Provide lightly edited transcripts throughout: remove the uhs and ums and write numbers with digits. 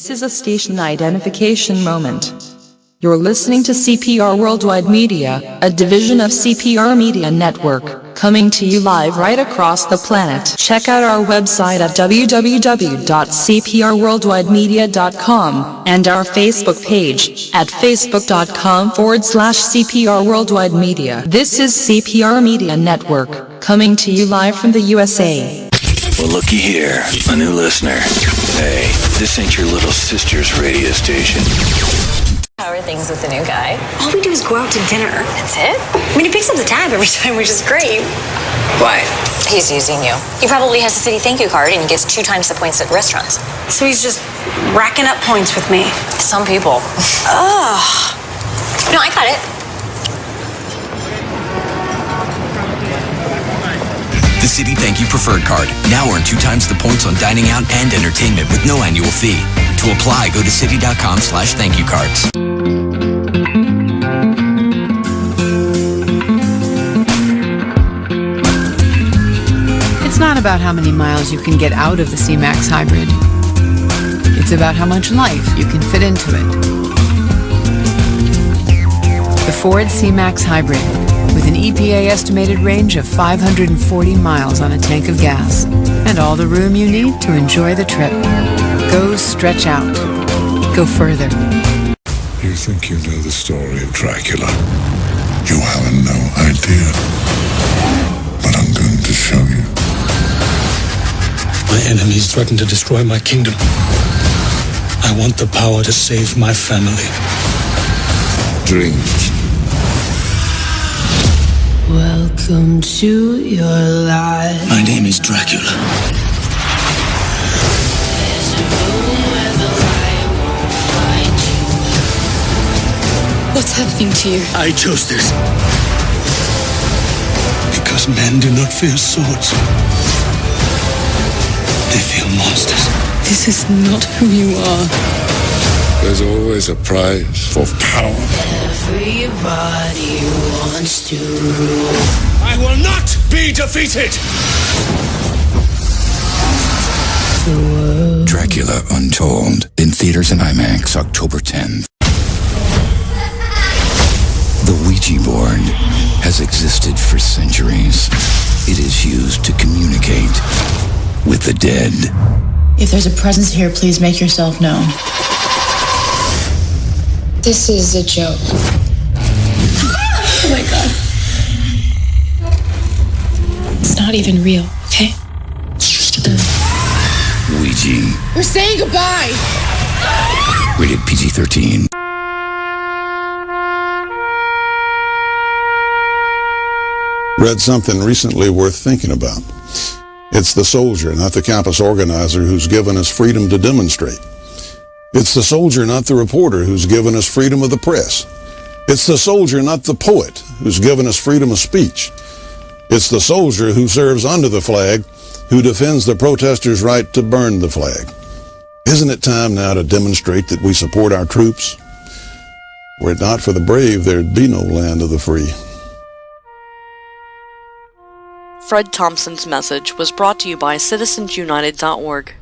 This is a station identification moment. You're listening to CPR Worldwide Media, a division of CPR Media Network, coming to you live right across the planet. Check out our website at www.cprworldwidemedia.com and our Facebook page at facebook.com/CPR Worldwide Media. This is CPR Media Network, coming to you live from the USA. Well, looky here, a new listener. Hey, this ain't your little sister's radio station. How are things with the new guy? All we do is go out to dinner. That's it? I mean, he picks up the tab every time, which is great. Why? He's using you. He probably has a city thank you card and he gets 2 times the points at restaurants. So he's just racking up points with me. Some people. Ugh. No, I got it. The Citi Thank You Preferred Card. Now earn 2 times the points on dining out and entertainment with no annual fee. To apply, go to citi.com/thankyoucards. It's not about how many miles you can get out of the C-Max Hybrid. It's about how much life you can fit into it. The Ford C-Max Hybrid, with an EPA estimated range of 540 miles on a tank of gas, and all the room you need to enjoy the trip. Go stretch out. Go further. You think you know the story of Dracula? You have no idea. But I'm going to show you. My enemies threaten to destroy my kingdom. I want the power to save my family. Dreams. Welcome to your life. My name is Dracula. What's happening to you? I chose this. Because men do not fear swords. They fear monsters. This is not who you are. There's always a prize for power. Everybody wants to rule. I will not be defeated! Dracula Untold. In theaters and IMAX, October 10th. The Ouija board has existed for centuries. It is used to communicate with the dead. If there's a presence here, please make yourself known. This is a joke. Oh my God. It's not even real, okay? It's just a game. Ouija. We're saying goodbye! Rated PG-13. Read something recently worth thinking about. It's the soldier, not the campus organizer, who's given us freedom to demonstrate. It's the soldier, not the reporter, who's given us freedom of the press. It's the soldier, not the poet, who's given us freedom of speech. It's the soldier who serves under the flag, who defends the protesters' right to burn the flag. Isn't it time now to demonstrate that we support our troops? Were it not for the brave, there'd be no land of the free. Fred Thompson's message was brought to you by citizensunited.org.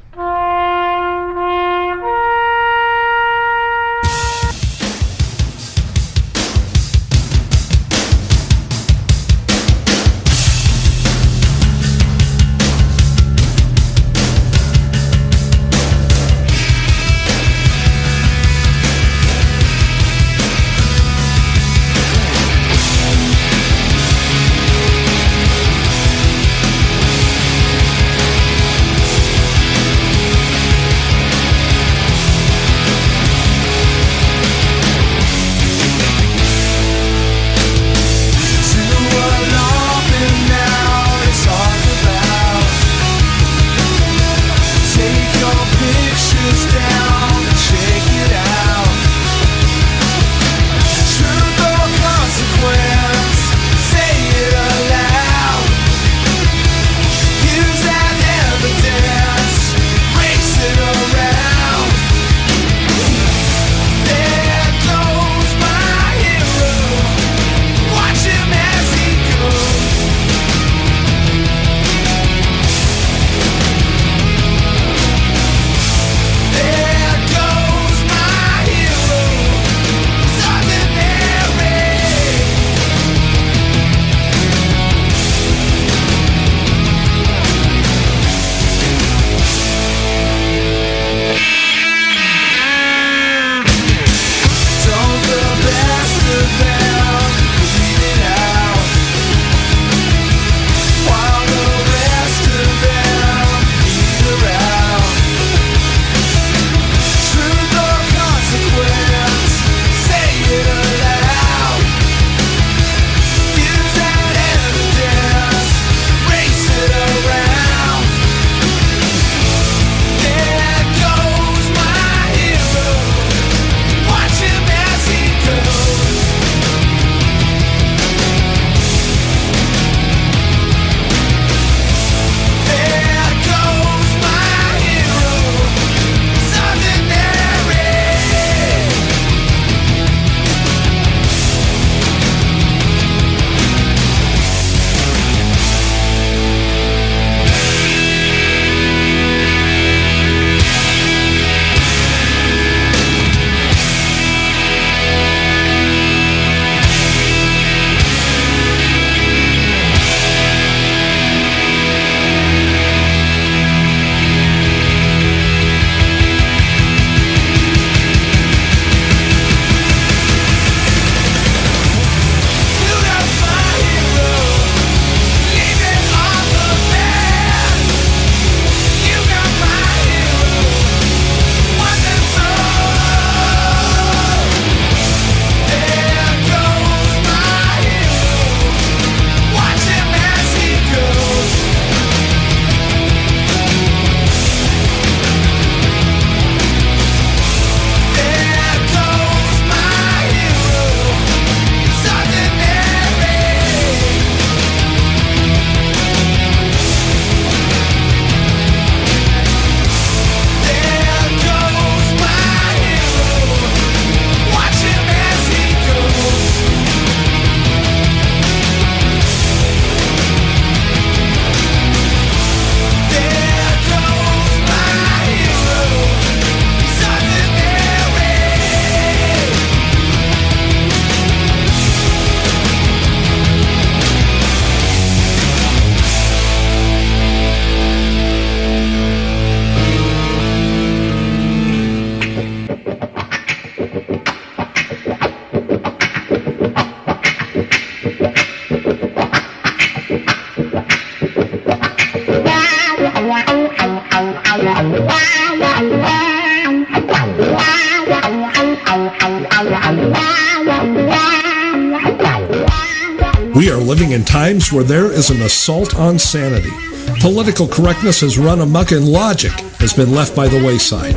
living in times where there is an assault on sanity. Political correctness has run amok and logic has been left by the wayside.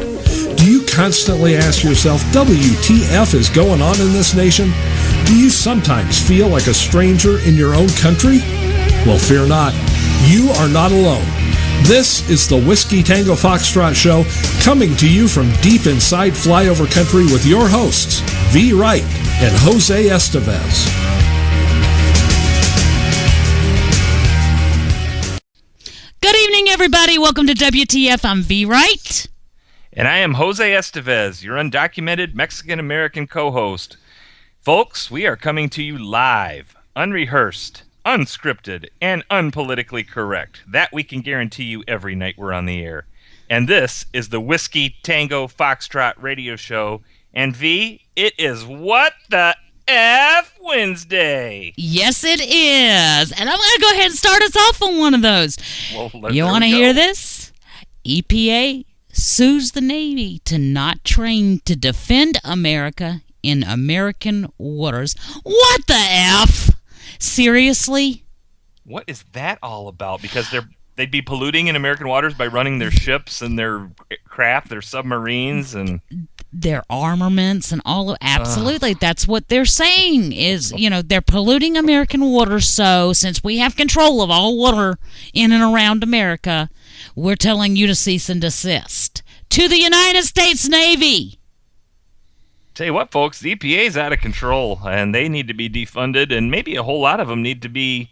Do you constantly ask yourself, WTF is going on in this nation? Do you sometimes feel like a stranger in your own country? Well, fear not. You are not alone. This is the Whiskey Tango Foxtrot Show, coming to you from deep inside flyover country with your hosts, V. Wright and Jose Estevez. Good evening, everybody. Welcome to WTF. I'm V. Wright. And I am Jose Estevez, your undocumented Mexican-American co-host. Folks, we are coming to you live, unrehearsed, unscripted, and unpolitically correct. That we can guarantee you every night we're on the air. And this is the Whiskey Tango Foxtrot radio show. And V, it is What the F Wednesday. Yes, it is. And I'm going to go ahead and start us off on one of those. Well, you want to hear this? EPA sues the Navy to not train to defend America in American waters. What the F? Seriously? What is that all about? Because they'd be polluting in American waters by running their ships and their craft, their submarines, and their armaments and all of absolutely. That's what they're saying is, they're polluting American waters. So since we have control of all water in and around America, we're telling you to cease and desist to the United States Navy. Tell you what, folks, the EPA is out of control, and they need to be defunded, and maybe a whole lot of them need to be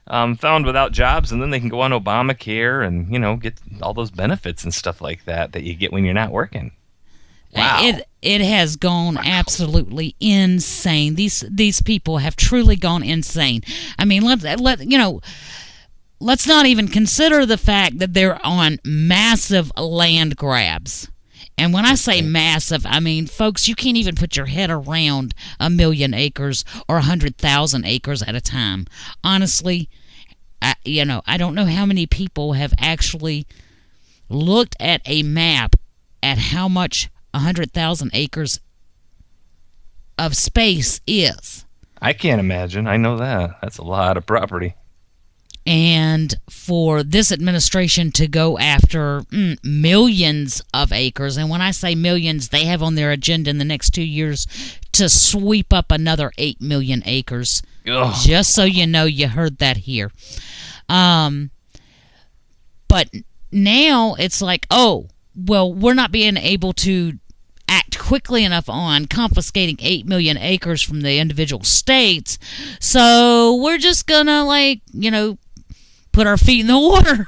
found without jobs, and then they can go on Obamacare and, get all those benefits and stuff like that you get when you're not working. Wow. It has gone absolutely insane. These people have truly gone insane. I mean, let's not even consider the fact that they're on massive land grabs. And when I say massive, I mean, folks, you can't even put your head around 1 million acres or 100,000 acres at a time. Honestly, I don't know how many people have actually looked at a map at how much 100,000 acres of space is. I can't imagine. I know that. That's a lot of property. And for this administration to go after millions of acres, and when I say millions, they have on their agenda in the next 2 years to sweep up another 8 million acres. Ugh. Just so you know, you heard that here. But now it's like, we're not being able to act quickly enough on confiscating 8 million acres from the individual states, so we're just gonna put our feet in the water.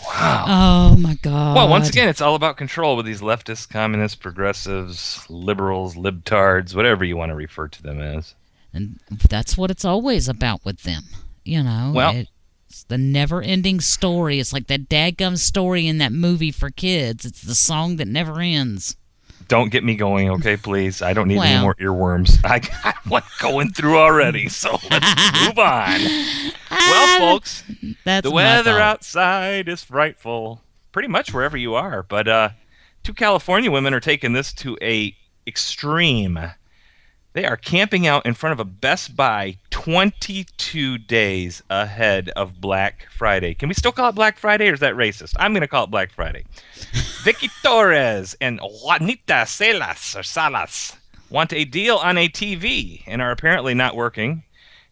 Wow. Oh my God. Well, once again, it's all about control with these leftists, communists, progressives, liberals, libtards, whatever you want to refer to them as. And that's what it's always about with them. Well, it's the never-ending story. It's like that dadgum story in that movie for kids. It's the song that never ends. Don't get me going, okay, please. I don't need any more earworms. I got one going through already, so let's move on. Well, folks, the weather outside is frightful, pretty much wherever you are. But 2 California women are taking this to a extreme. They are camping out in front of a Best Buy 22 days ahead of Black Friday. Can we still call it Black Friday, or is that racist? I'm going to call it Black Friday. Vicky Torres and Juanita Salas want a deal on a TV and are apparently not working,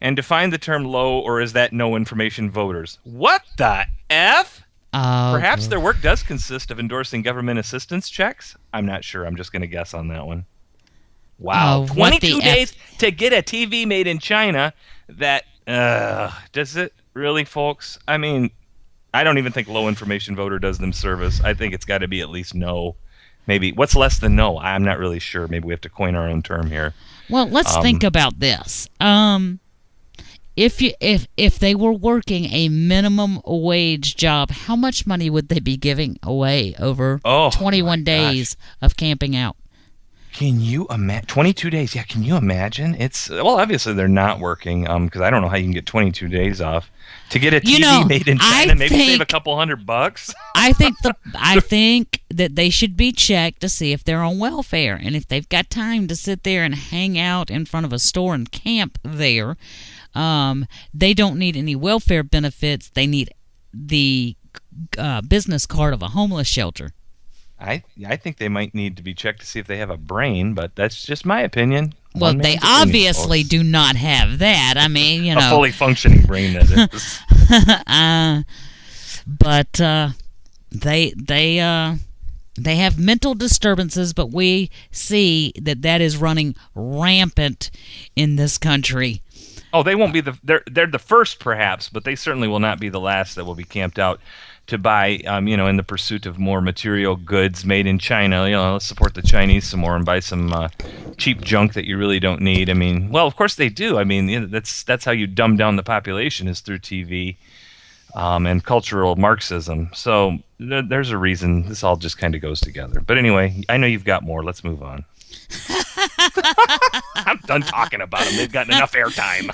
and define the term low or is that no information voters. What the F? Perhaps their work does consist of endorsing government assistance checks? I'm not sure. I'm just going to guess on that one. Wow, 22 days to get a TV made in China. That, does it really, folks? I mean, I don't even think low information voter does them service. I think it's got to be at least no. Maybe, what's less than no? I'm not really sure. Maybe we have to coin our own term here. Well, let's think about this. If they were working a minimum wage job, how much money would they be giving away over 21 days of camping out? Can you imagine? 22 days. Yeah, can you imagine? Obviously they're not working because I don't know how you can get 22 days off. To get a TV made in China, maybe save a couple $100. I think that they should be checked to see if they're on welfare, and if they've got time to sit there and hang out in front of a store and camp there. They don't need any welfare benefits. They need the business card of a homeless shelter. I think they might need to be checked to see if they have a brain, but that's just my opinion. Well, they obviously do not have that. I mean, you know, a fully functioning brain, that is. But they have mental disturbances, but we see that is running rampant in this country. Oh, they won't be they're the first, perhaps, but they certainly will not be the last that will be camped out to buy, in the pursuit of more material goods made in China. Let's support the Chinese some more and buy some cheap junk that you really don't need. I mean, well, of course they do. I mean, that's how you dumb down the population, is through TV and cultural Marxism. So there's a reason this all just kind of goes together. But anyway, I know you've got more. Let's move on. I'm done talking about them. They've gotten enough airtime.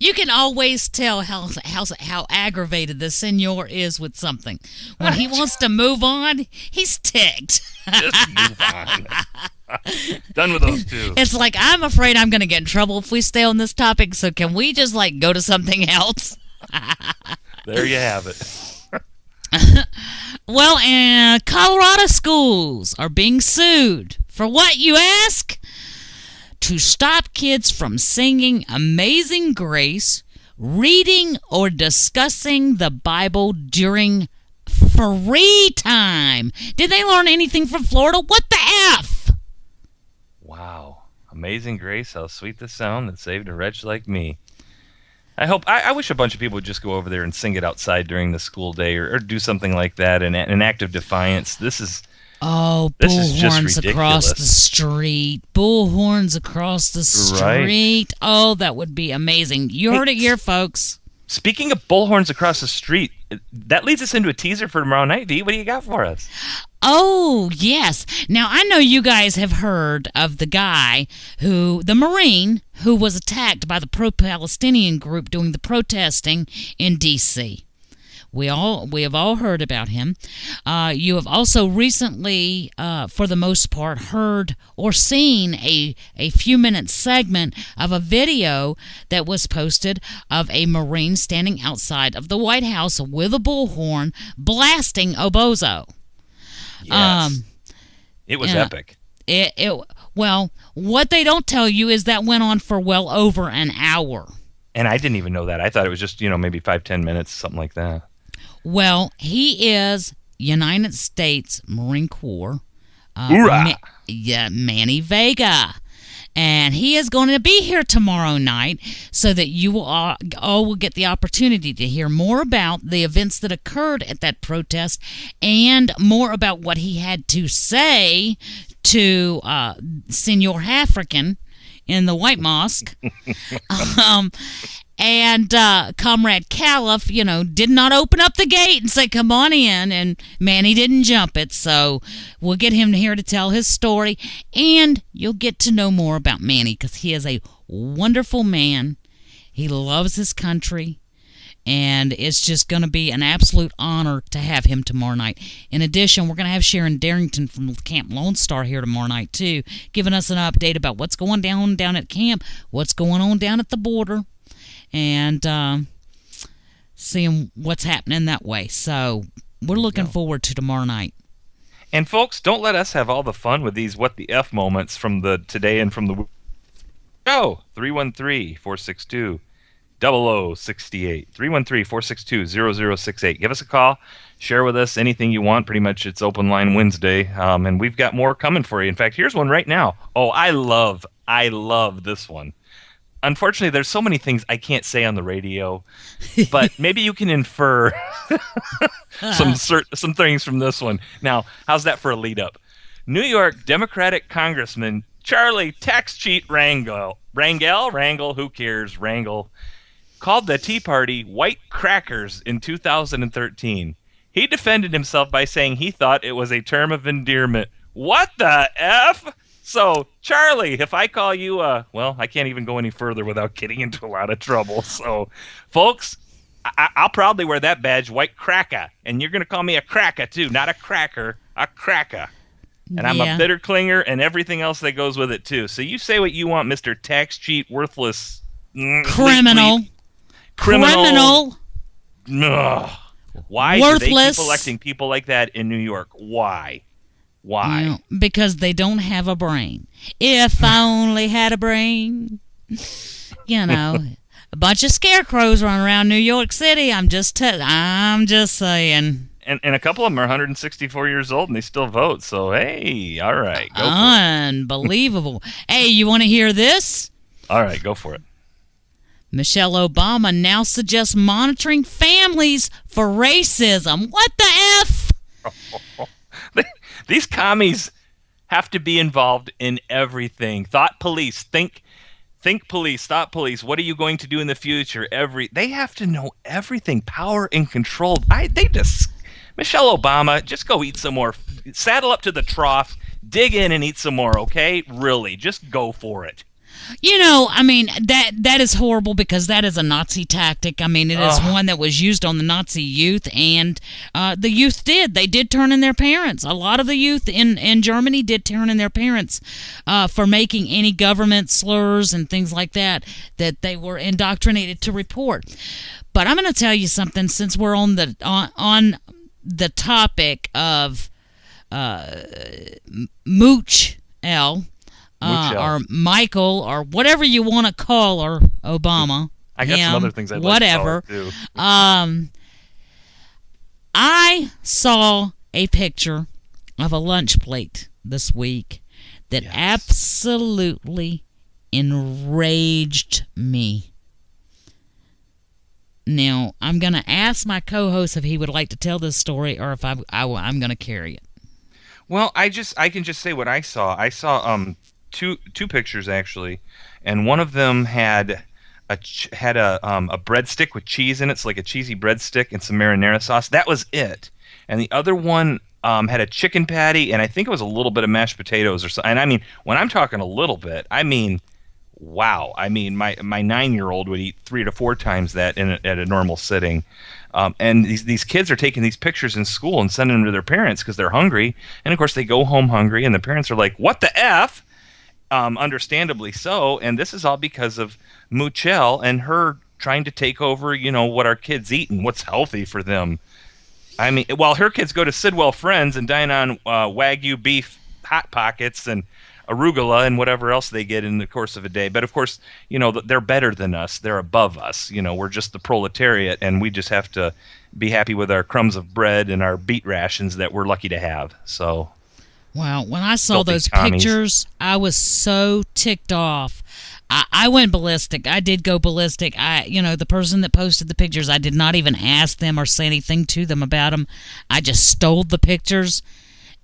You can always tell how aggravated the senor is with something. When he wants to move on, he's ticked. Just move on. Done with those two. It's like, I'm afraid I'm going to get in trouble if we stay on this topic, so can we just go to something else? There you have it. Well, Colorado schools are being sued. For what, you ask? To stop kids from singing Amazing Grace, reading or discussing the Bible during free time. Did they learn anything from Florida? What the F? Wow. Amazing Grace, how sweet the sound that saved a wretch like me. I wish a bunch of people would just go over there and sing it outside during the school day, or do something like that, an act of defiance. This is bullhorns across the street. Bullhorns across the street. Right. Oh, that would be amazing. You heard it here, folks. Speaking of bullhorns across the street, that leads us into a teaser for tomorrow night. V, what do you got for us? Oh, yes. Now, I know you guys have heard of the Marine who was attacked by the pro-Palestinian group doing the protesting in D.C. We have all heard about him. You have also recently, for the most part, heard or seen a few-minute segment of a video that was posted of a Marine standing outside of the White House with a bullhorn blasting Obozo. Yes. It was epic. Well, what they don't tell you is that went on for well over an hour. And I didn't even know that. I thought it was just, maybe 5-10 minutes, something like that. Well, he is United States Marine Corps. Hoorah! Manny Vega. And he is going to be here tomorrow night so that you will all will get the opportunity to hear more about the events that occurred at that protest and more about what he had to say to Senor African in the White Mosque. And Comrade Caliph, did not open up the gate and say, come on in, and Manny didn't jump it. So we'll get him here to tell his story, and you'll get to know more about Manny because he is a wonderful man. He loves his country, and it's just going to be an absolute honor to have him tomorrow night. In addition, we're going to have Sharon Darrington from Camp Lone Star here tomorrow night, too, giving us an update about what's going down at camp, what's going on down at the border, and seeing what's happening that way. So we're looking forward to tomorrow night. And folks, don't let us have all the fun with these what the F moments from the today and from the show. 313-462-0068. 313-462-0068. Give us a call. Share with us anything you want. Pretty much it's Open Line Wednesday. And we've got more coming for you. In fact, here's one right now. Oh, I love this one. Unfortunately, there's so many things I can't say on the radio, but maybe you can infer some things from this one. Now, how's that for a lead up? New York Democratic Congressman Charlie Tax Cheat Rangel, who cares, Rangel, called the Tea Party white crackers in 2013. He defended himself by saying he thought it was a term of endearment. What the F? So, Charlie, if I call you, I can't even go any further without getting into a lot of trouble. So, folks, I'll proudly wear that badge, white cracker. And you're going to call me a cracker, too. Not a cracker, a cracker. And I'm a bitter clinger and everything else that goes with it, too. So you say what you want, Mr. Tax Cheat, worthless... Criminal. Criminal. Ugh. Why worthless. do they keep electing people like that in New York? Why? Because they don't have a brain. If I only had a brain. A bunch of scarecrows run around New York City. I'm just saying. And a couple of them are 164 years old and they still vote. So, hey, all right. Go Unbelievable. Hey, you want to hear this? All right, go for it. Michelle Obama now suggests monitoring families for racism. What the F? These commies have to be involved in everything. Thought police, think police, thought police. What are you going to do in the future? They have to know everything. Power and control. Michelle Obama, just go eat some more. Saddle up to the trough, dig in and eat some more, okay? Really, just go for it. That is horrible because that is a Nazi tactic. It is one that was used on the Nazi youth, and the youth they did turn in their parents. A lot of the youth in Germany did turn in their parents for making any government slurs and things like that they were indoctrinated to report. But I'm going to tell you something, since we're on the topic of Mooch L. Or Michael, or whatever you want to call her, Obama. I got some other things I'd like to call her, too. I saw a picture of a lunch plate this week that absolutely enraged me. Now, I'm going to ask my co-host if he would like to tell this story or if I'm going to carry it. Well, I can just say what I saw. I saw two pictures actually, and one of them had a breadstick with cheese in it, so like a cheesy breadstick and some marinara sauce. That was it. And the other one had a chicken patty, and I think it was a little bit of mashed potatoes or something. And when I'm talking a little bit, wow. My 9-year-old would eat 3 to 4 times that at a normal sitting. And these kids are taking these pictures in school and sending them to their parents because they're hungry. And of course they go home hungry, and the parents are like, "What the F?" Understandably so, and this is all because of Muchel and her trying to take over, what our kids eat and what's healthy for them. While her kids go to Sidwell Friends and dine on Wagyu beef Hot Pockets and arugula and whatever else they get in the course of a day. But of course, they're better than us. They're above us. We're just the proletariat, and we just have to be happy with our crumbs of bread and our beet rations that we're lucky to have. So... Wow, when I saw those pictures, I was so ticked off. I went ballistic. I did go ballistic. The person that posted the pictures, I did not even ask them or say anything to them about them. I just stole the pictures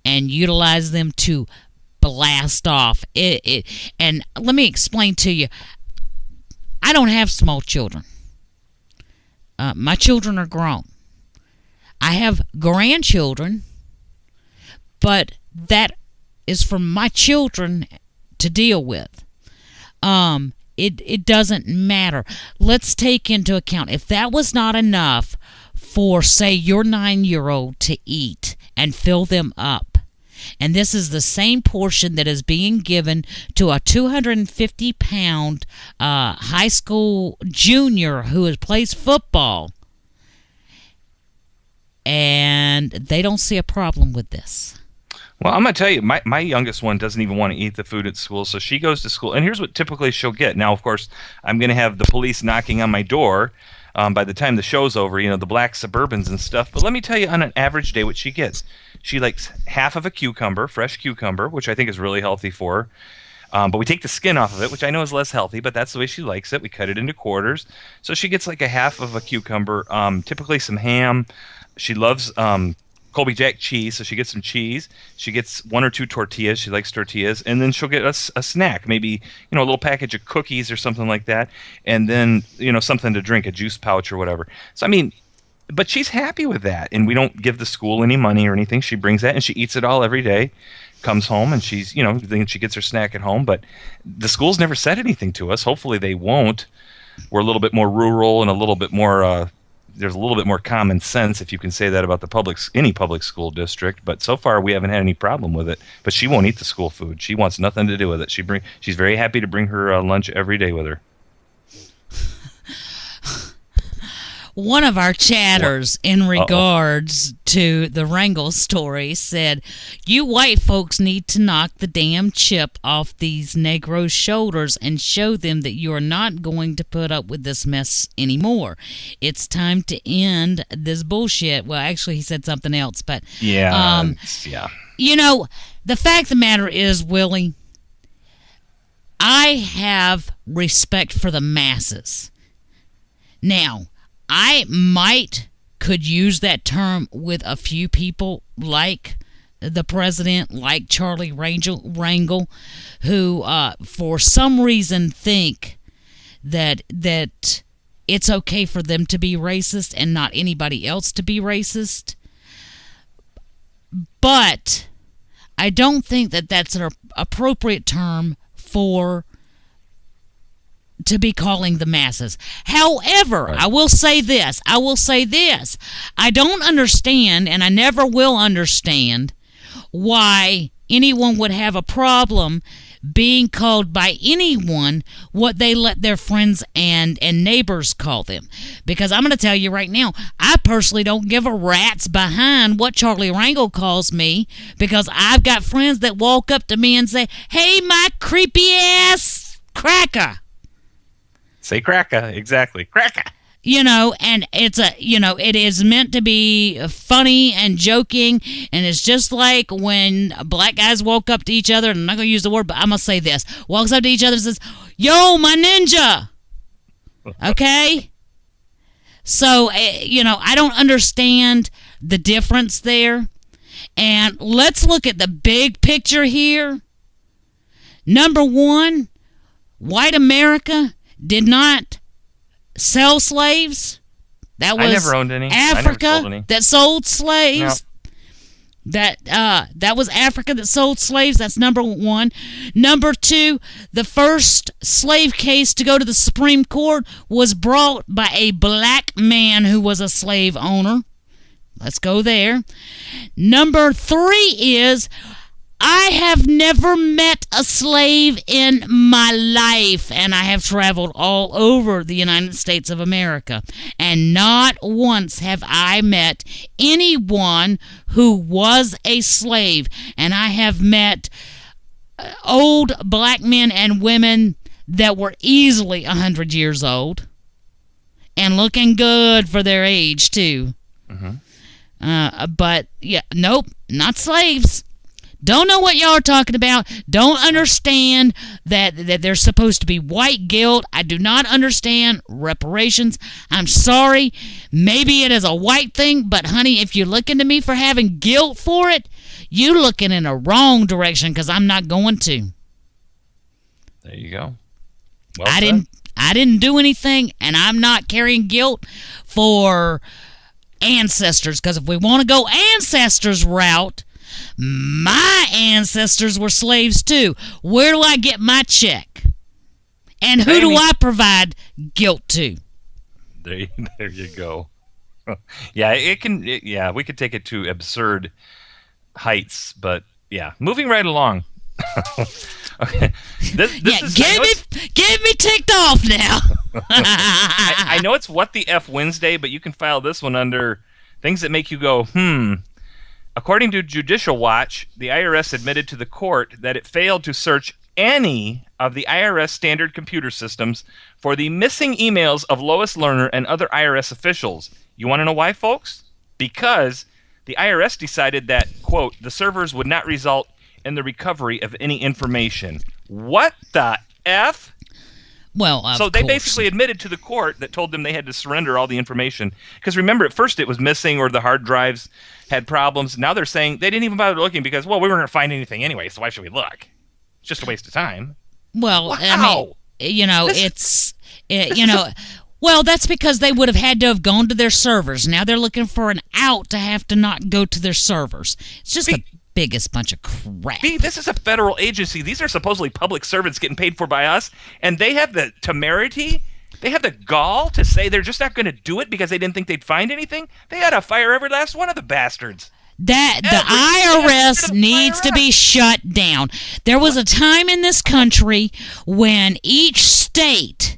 and utilized them to blast off. And let me explain to you, I don't have small children. My children are grown. I have grandchildren, but that is for my children to deal with. It doesn't matter. Let's take into account, if that was not enough for, say, your 9-year-old to eat and fill them up, and this is the same portion that is being given to a 250-pound high school junior who plays football, and they don't see a problem with this. Well, I'm going to tell you, my youngest one doesn't even want to eat the food at school, so she goes to school, and here's what typically she'll get. Now, of course, I'm going to have the police knocking on my door by the time the show's over, the black Suburbans and stuff. But let me tell you, on an average day, what she gets. She likes half of a cucumber, fresh cucumber, which I think is really healthy for her. But we take the skin off of it, which I know is less healthy, but that's the way she likes it. We cut it into quarters. So she gets like a half of a cucumber, typically some ham. She loves... Colby Jack cheese, so she gets some cheese. She gets 1 or 2 tortillas. She likes tortillas. And then she'll get a snack, maybe, a little package of cookies or something like that. And then, something to drink, a juice pouch or whatever. So, but she's happy with that. And we don't give the school any money or anything. She brings that and she eats it all every day. Comes home and she's, then she gets her snack at home. But the school's never said anything to us. Hopefully they won't. We're a little bit more rural and a little bit more... there's a little bit more common sense, if you can say that about any public school district. But so far, we haven't had any problem with it. But she won't eat the school food. She wants nothing to do with it. She's very happy to bring her lunch every day with her. One of our chatters in regards to the Wrangle story said, "You white folks need to knock the damn chip off these Negroes' shoulders and show them that you are not going to put up with this mess anymore. It's time to end this bullshit." Well, actually, he said something else, but yeah. You know, the fact of the matter is, Willie, I have respect for the masses. Now, I could use that term with a few people like the president, like Charlie Wrangle, who for some reason think that it's okay for them to be racist and not anybody else to be racist. But I don't think that that's an appropriate term to be calling the masses. However, right. I will say this. I don't understand, and I never will understand, why anyone would have a problem being called by anyone what they let their friends and neighbors call them. Because I'm going to tell you right now, I personally don't give a rat's behind what Charlie Wrangle calls me, because I've got friends that walk up to me and say, "Hey, my creepy ass cracker." Say cracker, exactly. Cracker. You know, and it is meant to be funny and joking, and it's just like when black guys walk up to each other, and I'm not going to use the word, but I'm going to say this, walks up to each other and says, "Yo, my ninja." Okay? So, I don't understand the difference there. And let's look at the big picture here. Number one, white America did not sell slaves. That was I never owned any. Africa that sold slaves. No. That was Africa that sold slaves. That's number one. Number two, the first slave case to go to the Supreme Court was brought by a black man who was a slave owner. Let's go there. Number three is, I have never met a slave in my life, and I have traveled all over the United States of America, and not once have I met anyone who was a slave. And I have met old black men and women that were easily 100 years old and looking good for their age, too. Mm-hmm. But, yeah, nope, not slaves. Don't know what y'all are talking about. Don't understand that there's supposed to be white guilt. I do not understand reparations. I'm sorry. Maybe it is a white thing, but honey, if you're looking to me for having guilt for it, you're looking in a wrong direction, because I'm not going to. There you go. Well I didn't do anything, and I'm not carrying guilt for ancestors, because if we want to go ancestors route, my ancestors were slaves too. Where do I get my check? And who do I provide guilt to? There you go. Yeah, we could take it to absurd heights, but yeah, moving right along. Okay, get me ticked off now. I know it's What the F Wednesday, but you can file this one under things that make you go, According to Judicial Watch, the IRS admitted to the court that it failed to search any of the IRS standard computer systems for the missing emails of Lois Lerner and other IRS officials. You want to know why, folks? Because the IRS decided that, quote, the servers would not result in the recovery of any information. What the F? Well, so they basically admitted to the court that told them they had to surrender all the information. Because remember, at first it was missing, or the hard drives had problems. Now they're saying they didn't even bother looking because, well, we weren't going to find anything anyway, so why should we look? It's just a waste of time. Well, wow. I mean, well, that's because they would have had to have gone to their servers. Now they're looking for an out to have to not go to their servers. It's just the biggest bunch of crap. This is a federal agency. These are supposedly public servants getting paid for by us, and they have the temerity They have the gall to say they're just not going to do it because they didn't think they'd find anything. They ought to fire every last one of the bastards. That the IRS needs to be shut down. There was a time in this country when each state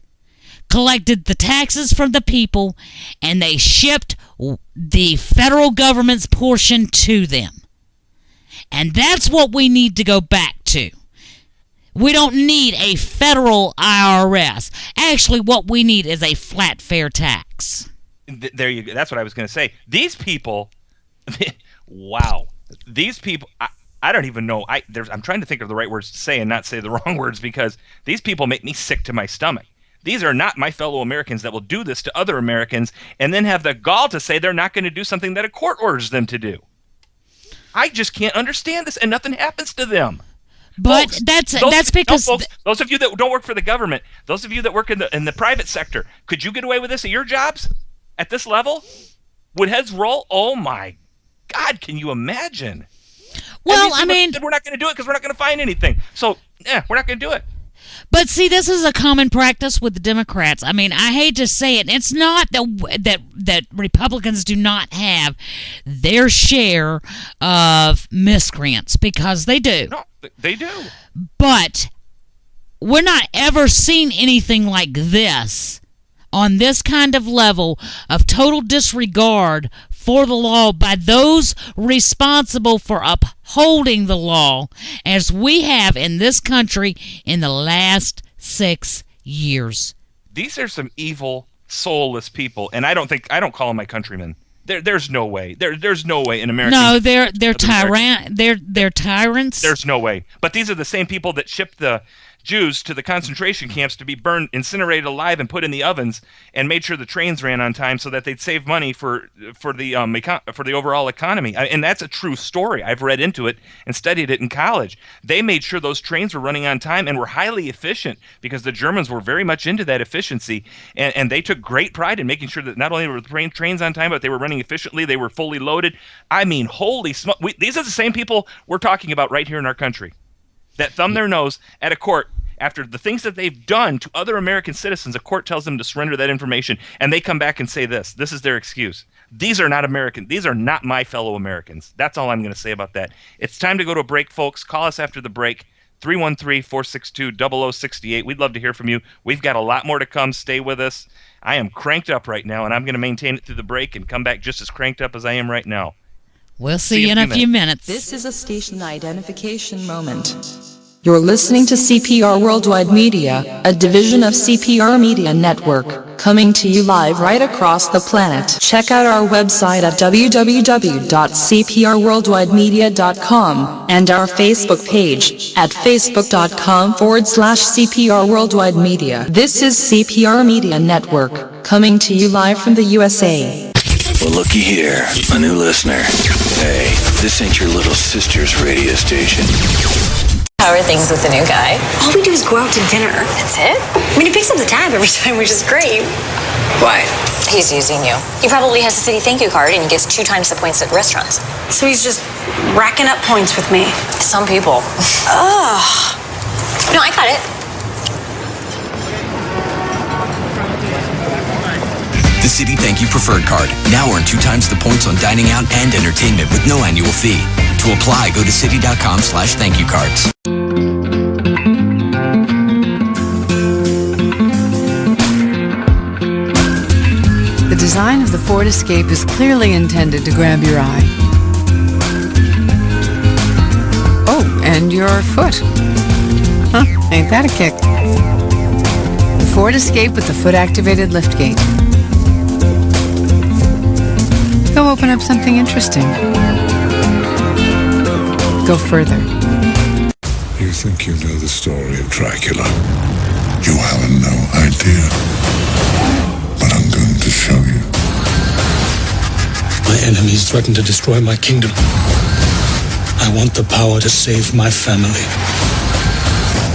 collected the taxes from the people and they shipped the federal government's portion to them. And that's what we need to go back to. We don't need a federal IRS. Actually, what we need is a flat fair tax. There you go. That's what I was going to say. These people, wow. These people, I don't even know. I'm trying to think of the right words to say and not say the wrong words because these people make me sick to my stomach. These are not my fellow Americans that will do this to other Americans and then have the gall to say they're not going to do something that a court orders them to do. I just can't understand this, and nothing happens to them. But folks, that's because folks, those of you that don't work for the government, those of you that work in the private sector, could you get away with this at your jobs at this level? Would heads roll? Oh my God, can you imagine? Well, I mean, we're not going to do it because we're not going to find anything. So, we're not going to do it. But see, this is a common practice with the Democrats. I mean, I hate to say it. It's not that Republicans do not have their share of miscreants, because they do. No, they do. But we're not ever seeing anything like this on this kind of level of total disregard for the law by those responsible for upholding the law as we have in this country in the last 6 years. These are some evil, soulless people, and I don't call them my countrymen. There's no way. There's no way in America. No, they're tyrants. There's no way. But these are the same people that shipped the Jews to the concentration camps to be burned, incinerated alive, and put in the ovens, and made sure the trains ran on time so that they'd save money for the overall economy. And that's a true story. I've read into it and studied it in college. They made sure those trains were running on time and were highly efficient because the Germans were very much into that efficiency, and they took great pride in making sure that not only were the trains on time, but they were running efficiently. They were fully loaded. I mean, holy smoke! These are the same people we're talking about right here in our country that thumb their nose at a court after the things that they've done to other American citizens. A court tells them to surrender that information, and they come back and say this. This is their excuse. These are not American. These are not my fellow Americans. That's all I'm going to say about that. It's time to go to a break, folks. Call us after the break, 313-462-0068. We'd love to hear from you. We've got a lot more to come. Stay with us. I am cranked up right now, and I'm going to maintain it through the break and come back just as cranked up as I am right now. We'll see you in a few minutes. This is a station identification moment. You're listening to CPR Worldwide Media, a division of CPR Media Network, coming to you live right across the planet. Check out our website at www.cprworldwidemedia.com and our Facebook page at facebook.com/CPR Worldwide Media. This is CPR Media Network, coming to you live from the USA. Well, looky here, a new listener. Hey, this ain't your little sister's radio station. How are things with the new guy? All we do is go out to dinner. That's it? I mean, he picks up the tab every time, which is great. Why? He's using you. He probably has a city thank you card and he gets 2 times the points at restaurants. So he's just racking up points with me. Some people. Ugh. No, I got it. The Citi Thank You Preferred Card. Now earn 2 times the points on dining out and entertainment with no annual fee. To apply, go to citi.com/thankyoucards. The design of the Ford Escape is clearly intended to grab your eye. Oh, and your foot. Huh, ain't that a kick? The Ford Escape with the foot-activated liftgate. Go open up something interesting. Go further. You think you know the story of Dracula? You have no idea. But I'm going to show you. My enemies threaten to destroy my kingdom. I want the power to save my family.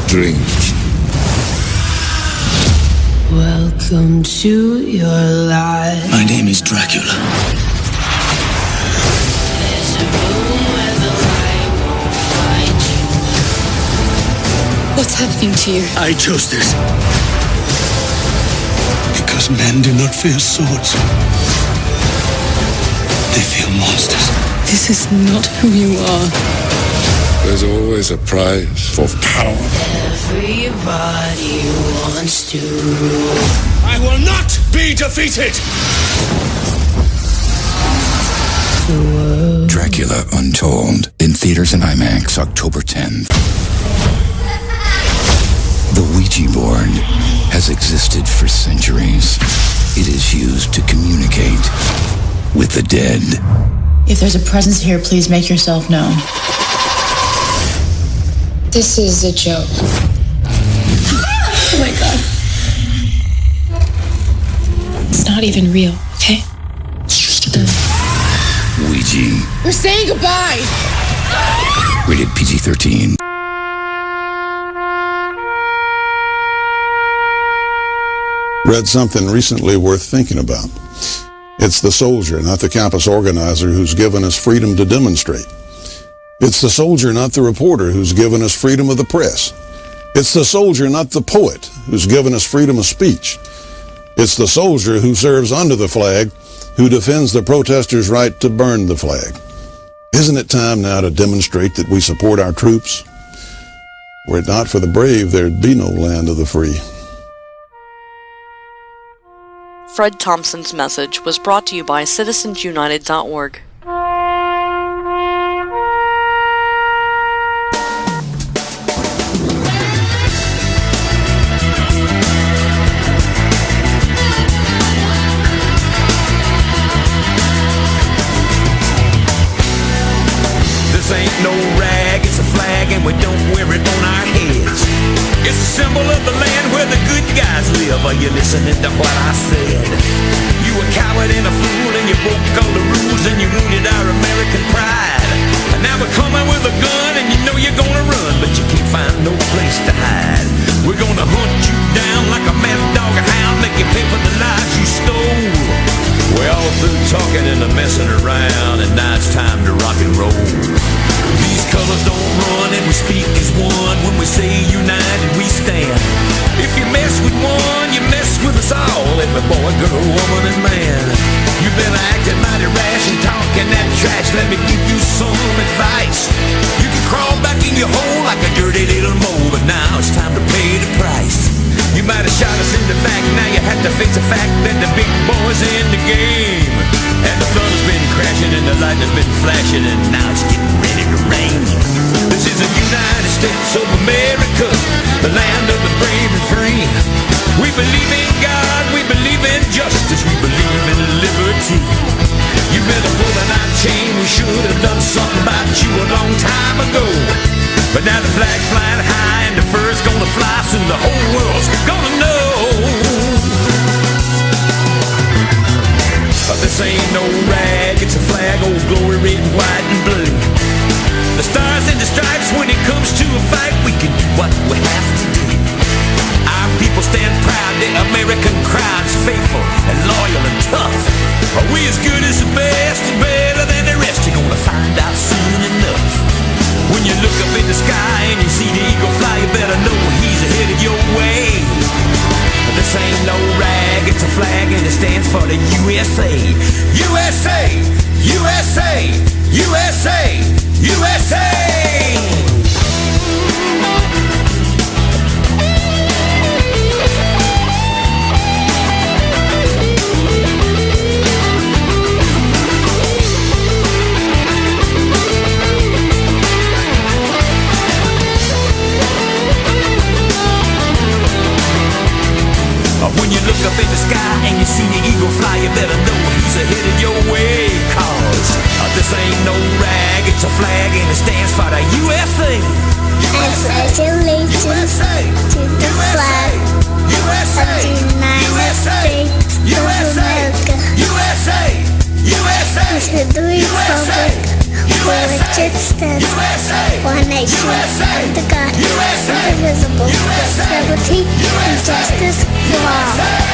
Dreams. Welcome to your life. My name is Dracula. What's happening to you? I chose this. These men do not fear swords. They fear monsters. This is not who you are. There's always a price for power. Everybody wants to rule. I will not be defeated! Dracula Untold, in theaters and IMAX, October 10th. The Ouija board has existed for centuries. It is used to communicate with the dead. If there's a presence here, please make yourself known. This is a joke. Oh my god. It's not even real, okay? It's just a game. Ouija. We're saying goodbye! Rated PG-13. Read something recently worth thinking about. It's the soldier, not the campus organizer, who's given us freedom to demonstrate. It's the soldier, not the reporter, who's given us freedom of the press. It's the soldier, not the poet, who's given us freedom of speech. It's the soldier who serves under the flag, who defends the protesters' right to burn the flag. Isn't it time now to demonstrate that we support our troops? Were it not for the brave, there'd be no land of the free. Fred Thompson's message was brought to you by citizensunited.org. This ain't no rag, it's a flag and we don't wear it on our heads. It's a symbol of the land where the good guys live. Are you listening to what I said? You a coward and a fool and you broke all the rules and you ruined our American pride. And now we're coming with a gun and you know you're gonna run, but you can't find no place to hide. We're gonna hunt you down like a mad dog or hound, make you pay for the lives you stole. We're all through talking and messing around, and now it's time to rock and roll. These colors don't run and we speak as one. When we say united we stand. If you mess with one, you mess with us all. Every boy, girl, woman, and man. You've been acting mighty rash and talking that trash. Let me give you some advice. You can crawl back in your hole like a dirty little mole, but now it's time to pay the price. You might have shot us in the back, now you have to face the fact that the big boy's in the game. And the thunder's been crashing and the lightning's been flashing, and now it's getting ready to rain. This is the United States of America, the land of the brave and free. We believe in God, we believe in justice, we believe in liberty. You better pull the night chain, we should have done something about you a long time ago. But now the flag's flying high and the fur's gonna fly, soon the whole world's gonna know. This ain't no rag, it's a flag, old glory, red, white, and blue. The stars and the stripes, when it comes to a fight, we can do what we have to do. Our people stand proud, the American crowd's faithful and loyal and tough. Are we as good as the best and better than the rest? You're gonna find out soon enough. When you look up in the sky and you see the eagle fly, you better know he's headed your way. This ain't no rag, it's a flag and it stands for the USA. USA! USA! USA! USA! When you look up in the sky and you see the eagle fly, you better know he's headed your way. Cause this ain't no rag, it's a flag and it stands for the USA. I pledge allegiance to the flag of the United States of America, and to the republic for which it stands, one nation, under God, indivisible, with liberty and justice for all.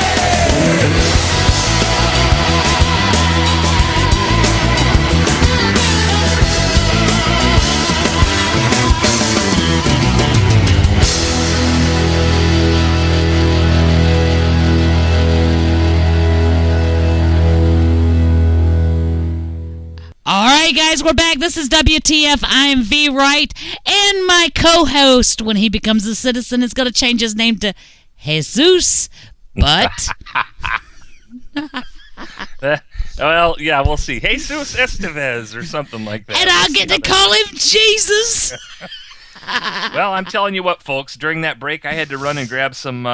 we're back. This is WTF. I am V. Wright. And my co-host, when he becomes a citizen, is going to change his name to Jesus. But... Well, yeah, we'll see. Jesus Estevez or something like that. And I'll get to call him Jesus. Well, I'm telling you what, folks. During that break, I had to run and grab some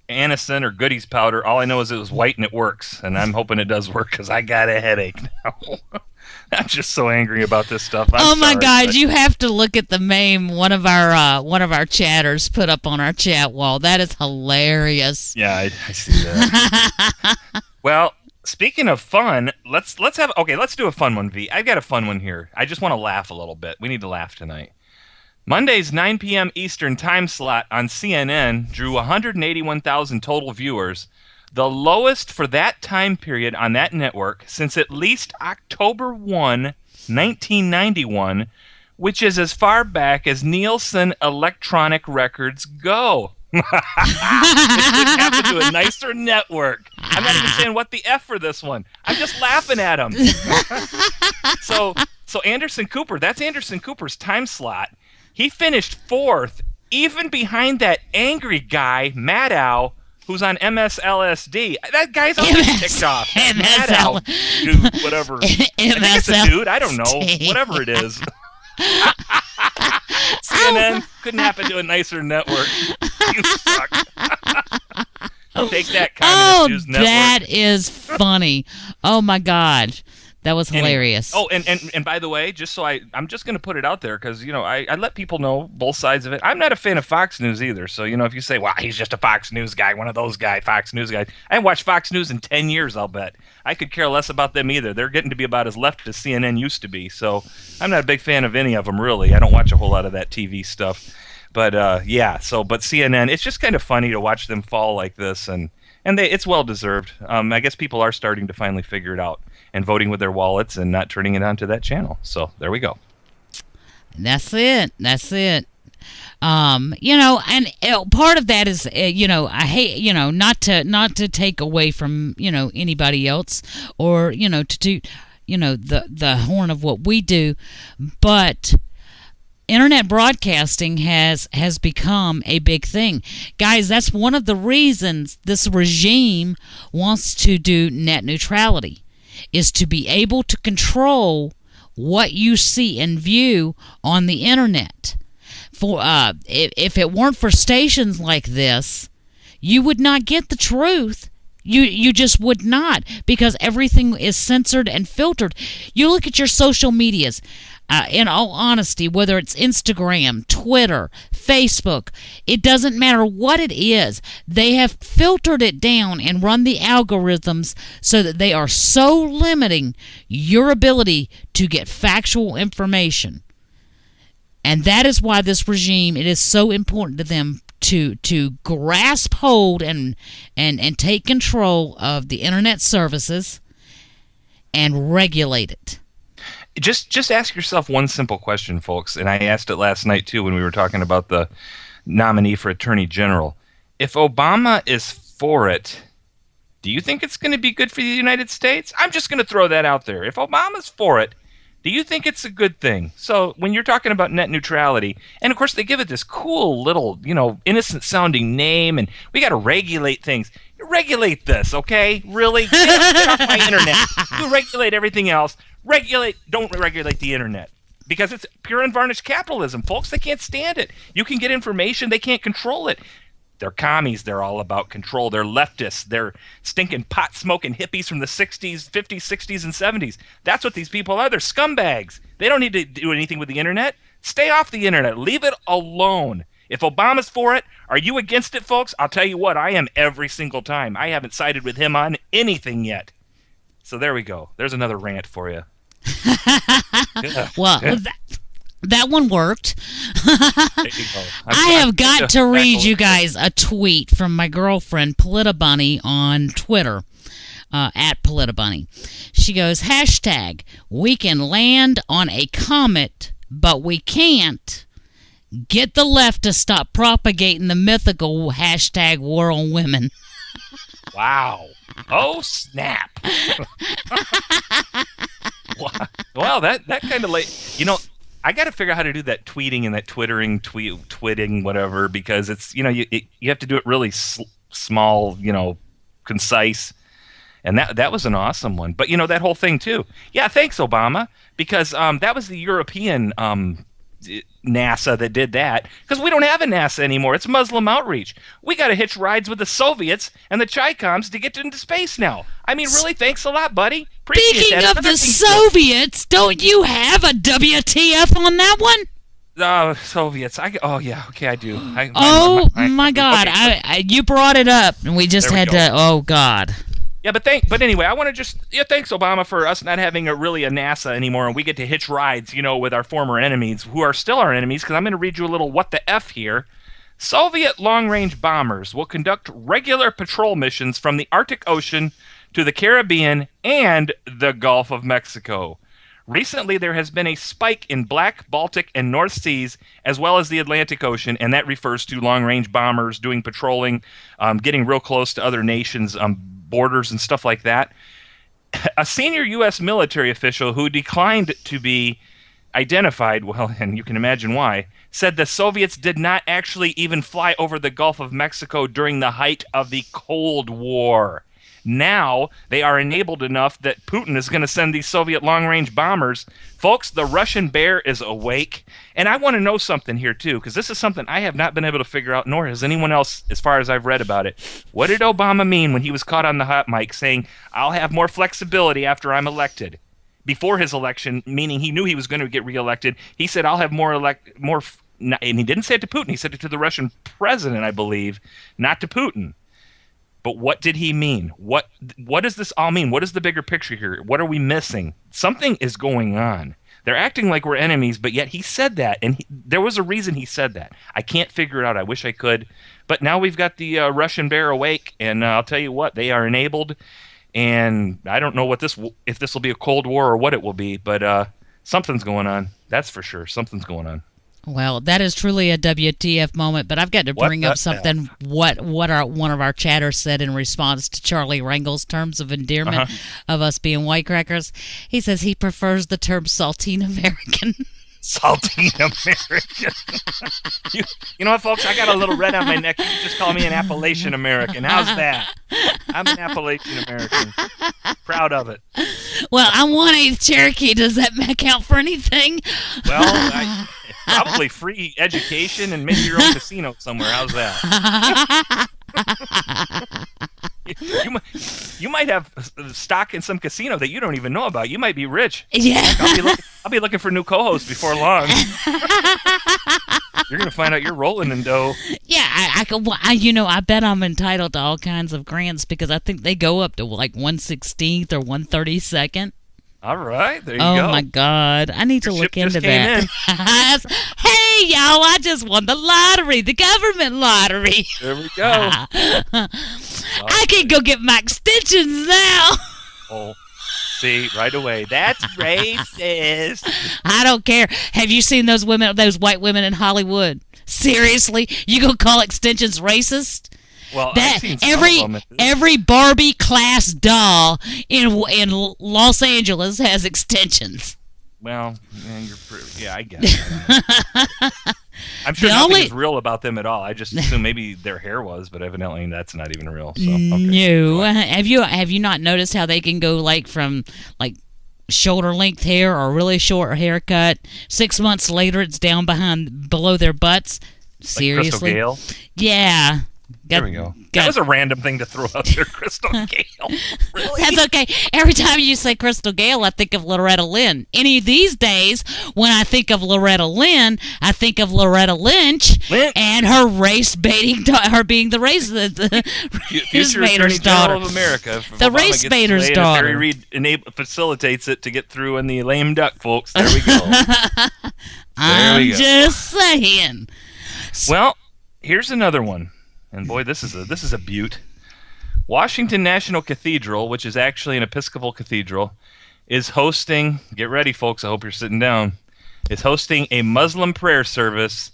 Anacin or Goodies powder. All I know is it was white and it works. And I'm hoping it does work because I got a headache now. I'm just so angry about this stuff. Oh my God! You have to look at the meme one of our chatters put up on our chat wall. That is hilarious. Yeah, I see that. Well, speaking of fun, let's do a fun one, V. I've got a fun one here. I just want to laugh a little bit. We need to laugh tonight. Monday's 9 p.m. Eastern time slot on CNN drew 181,000 total viewers, the lowest for that time period on that network since at least October 1, 1991, which is as far back as Nielsen Electronic Records go. It couldn't happen to a nicer network. I'm not even saying what the F for this one. I'm just laughing at him. So Anderson Cooper, that's Anderson Cooper's time slot. He finished fourth, even behind that angry guy, Maddow, who's on MSLSD. That guy's always ticked off. Maddow, dude, whatever. I think it's a dude. I don't know. Whatever it is. CNN couldn't happen to a nicer network. You suck. Take that, Communist News Network. That is funny. Oh my God. That was hilarious. And by the way, just so I'm just going to put it out there because, I let people know both sides of it. I'm not a fan of Fox News either. So, if you say, well, he's just a Fox News guy, one of those Fox News guys. I haven't watched Fox News in 10 years, I'll bet. I could care less about them either. They're getting to be about as left as CNN used to be. So I'm not a big fan of any of them, really. I don't watch a whole lot of that TV stuff. But, but CNN, it's just kind of funny to watch them fall like this. And it's well-deserved. I guess people are starting to finally figure it out and voting with their wallets and not turning it onto that channel. So there we go. That's it. And part of that is, I hate, not to take away from, anybody else or, to do, the horn of what we do, but internet broadcasting has become a big thing. Guys, that's one of the reasons this regime wants to do net neutrality, is to be able to control what you see and view on the internet. For if it weren't for stations like this, you would not get the truth. You just would not, because everything is censored and filtered. You look at your social medias. In all honesty, whether it's Instagram, Twitter, Facebook, it doesn't matter what it is. They have filtered it down and run the algorithms so that they are so limiting your ability to get factual information. And that is why this regime, it is so important to them to grasp hold and take control of the internet services and regulate it. Just ask yourself one simple question, folks, and I asked it last night, too, when we were talking about the nominee for Attorney General. If Obama is for it, do you think it's going to be good for the United States? I'm just going to throw that out there. If Obama's for it, do you think it's a good thing? So when you're talking about net neutrality, and of course they give it this cool little, innocent-sounding name, and we got to regulate things. Regulate this, okay? Really? Get off my internet. You regulate everything else. Don't regulate the internet. Because it's pure and varnished capitalism, folks. They can't stand it. You can get information. They can't control it. They're commies. They're all about control. They're leftists. They're stinking pot-smoking hippies from the 60s, 50s, 60s, and 70s. That's what these people are. They're scumbags. They don't need to do anything with the internet. Stay off the internet. Leave it alone. If Obama's for it, are you against it, folks? I'll tell you what, I am every single time. I haven't sided with him on anything yet. So there we go. There's another rant for you. Well, that one worked. I have got to read you guys a tweet from my girlfriend, Politibunny, on Twitter, at Politibunny. She goes, hashtag, we can land on a comet, but we can't. Get the left to stop propagating the mythical hashtag war on women. Wow. Oh, snap. Well, that kind of I got to figure out how to do that tweeting and that twitting, whatever, because it's, you have to do it really small, concise. And that was an awesome one. But, that whole thing, too. Yeah, thanks, Obama, because that was the European NASA that did that, because we don't have a NASA anymore. It's Muslim outreach. We got to hitch rides with the Soviets and the Chi-Coms to get into space now. I mean, really, thanks a lot, buddy. Appreciate Speaking that. of the Soviets, don't you have a WTF on that one? Soviets. I do. My God! Okay, you brought it up, and we just had to. Oh God! Yeah, but anyway, I want to thanks Obama for us not having a NASA anymore, and we get to hitch rides, with our former enemies, who are still our enemies. Because I'm going to read you a little what the F here. Soviet long-range bombers will conduct regular patrol missions from the Arctic Ocean to the Caribbean and the Gulf of Mexico. Recently, there has been a spike in Black, Baltic, and North Seas, as well as the Atlantic Ocean, and that refers to long-range bombers doing patrolling, getting real close to other nations' borders and stuff like that. A senior U.S. military official who declined to be identified, well, and you can imagine why, said the Soviets did not actually even fly over the Gulf of Mexico during the height of the Cold War. Now they are enabled enough that Putin is going to send these Soviet long-range bombers. Folks, the Russian bear is awake. And I want to know something here, too, because this is something I have not been able to figure out, nor has anyone else, as far as I've read about it. What did Obama mean when he was caught on the hot mic saying, I'll have more flexibility after I'm elected? Before his election, meaning he knew he was going to get reelected, he said, I'll have more, and he didn't say it to Putin. He said it to the Russian president, I believe, not to Putin. But what did he mean? What does this all mean? What is the bigger picture here? What are we missing? Something is going on. They're acting like we're enemies, but yet he said that, and there was a reason he said that. I can't figure it out. I wish I could. But now we've got the Russian bear awake, and I'll tell you what, they are enabled, and I don't know if this will be a Cold War or what it will be, but something's going on. That's for sure. Something's going on. Well, that is truly a WTF moment, but I've got to bring up something what one of our chatters said in response to Charlie Rangel's terms of endearment of us being white crackers. He says he prefers the term saltine American. Saltine American. you know what, folks? I got a little red on my neck. You can just call me an Appalachian American. How's that? I'm an Appalachian American. Proud of it. Well, I'm 1/8 Cherokee. Does that count for anything? Well, probably free education and maybe your own casino somewhere. How's that? You might have stock in some casino that you don't even know about. You might be rich. Yeah. I'll be looking for new co-hosts before long. You're gonna find out you're rolling in dough. Yeah, I bet I'm entitled to all kinds of grants because I think they go up to like 1/16th or 1/32nd. All right, there you go. Oh my God, I need to look into that. Hey, y'all! I just won the lottery, the government lottery. There we go. I can go get my extensions now. Oh, see, right away. That's racist. I don't care. Have you seen those white women in Hollywood? Seriously, you gonna call extensions racist? Well, that every Barbie class doll in Los Angeles has extensions. Well, man, I get it. I'm sure nothing is real about them at all. I just assume maybe their hair was, but evidently that's not even real. So, okay. No, have you not noticed how they can go from shoulder length hair or really short haircut? 6 months later, it's down below their butts. Seriously, like Crystal Gale? Yeah. There we go. That was a random thing to throw out there, Crystal Gale. Really? That's okay. Every time you say Crystal Gale, I think of Loretta Lynn. Any of these days, when I think of Loretta Lynn, I think of Loretta Lynch and her race baiting, her being the race baiter's daughter. Of America. The race baiter's daughter. Harry Reid facilitates it to get through in the lame duck, folks. There we go. I'm just saying. Well, here's another one. And boy, this is a beaut. Washington National Cathedral, which is actually an Episcopal cathedral, is hosting, get ready folks, I hope you're sitting down, is hosting a Muslim prayer service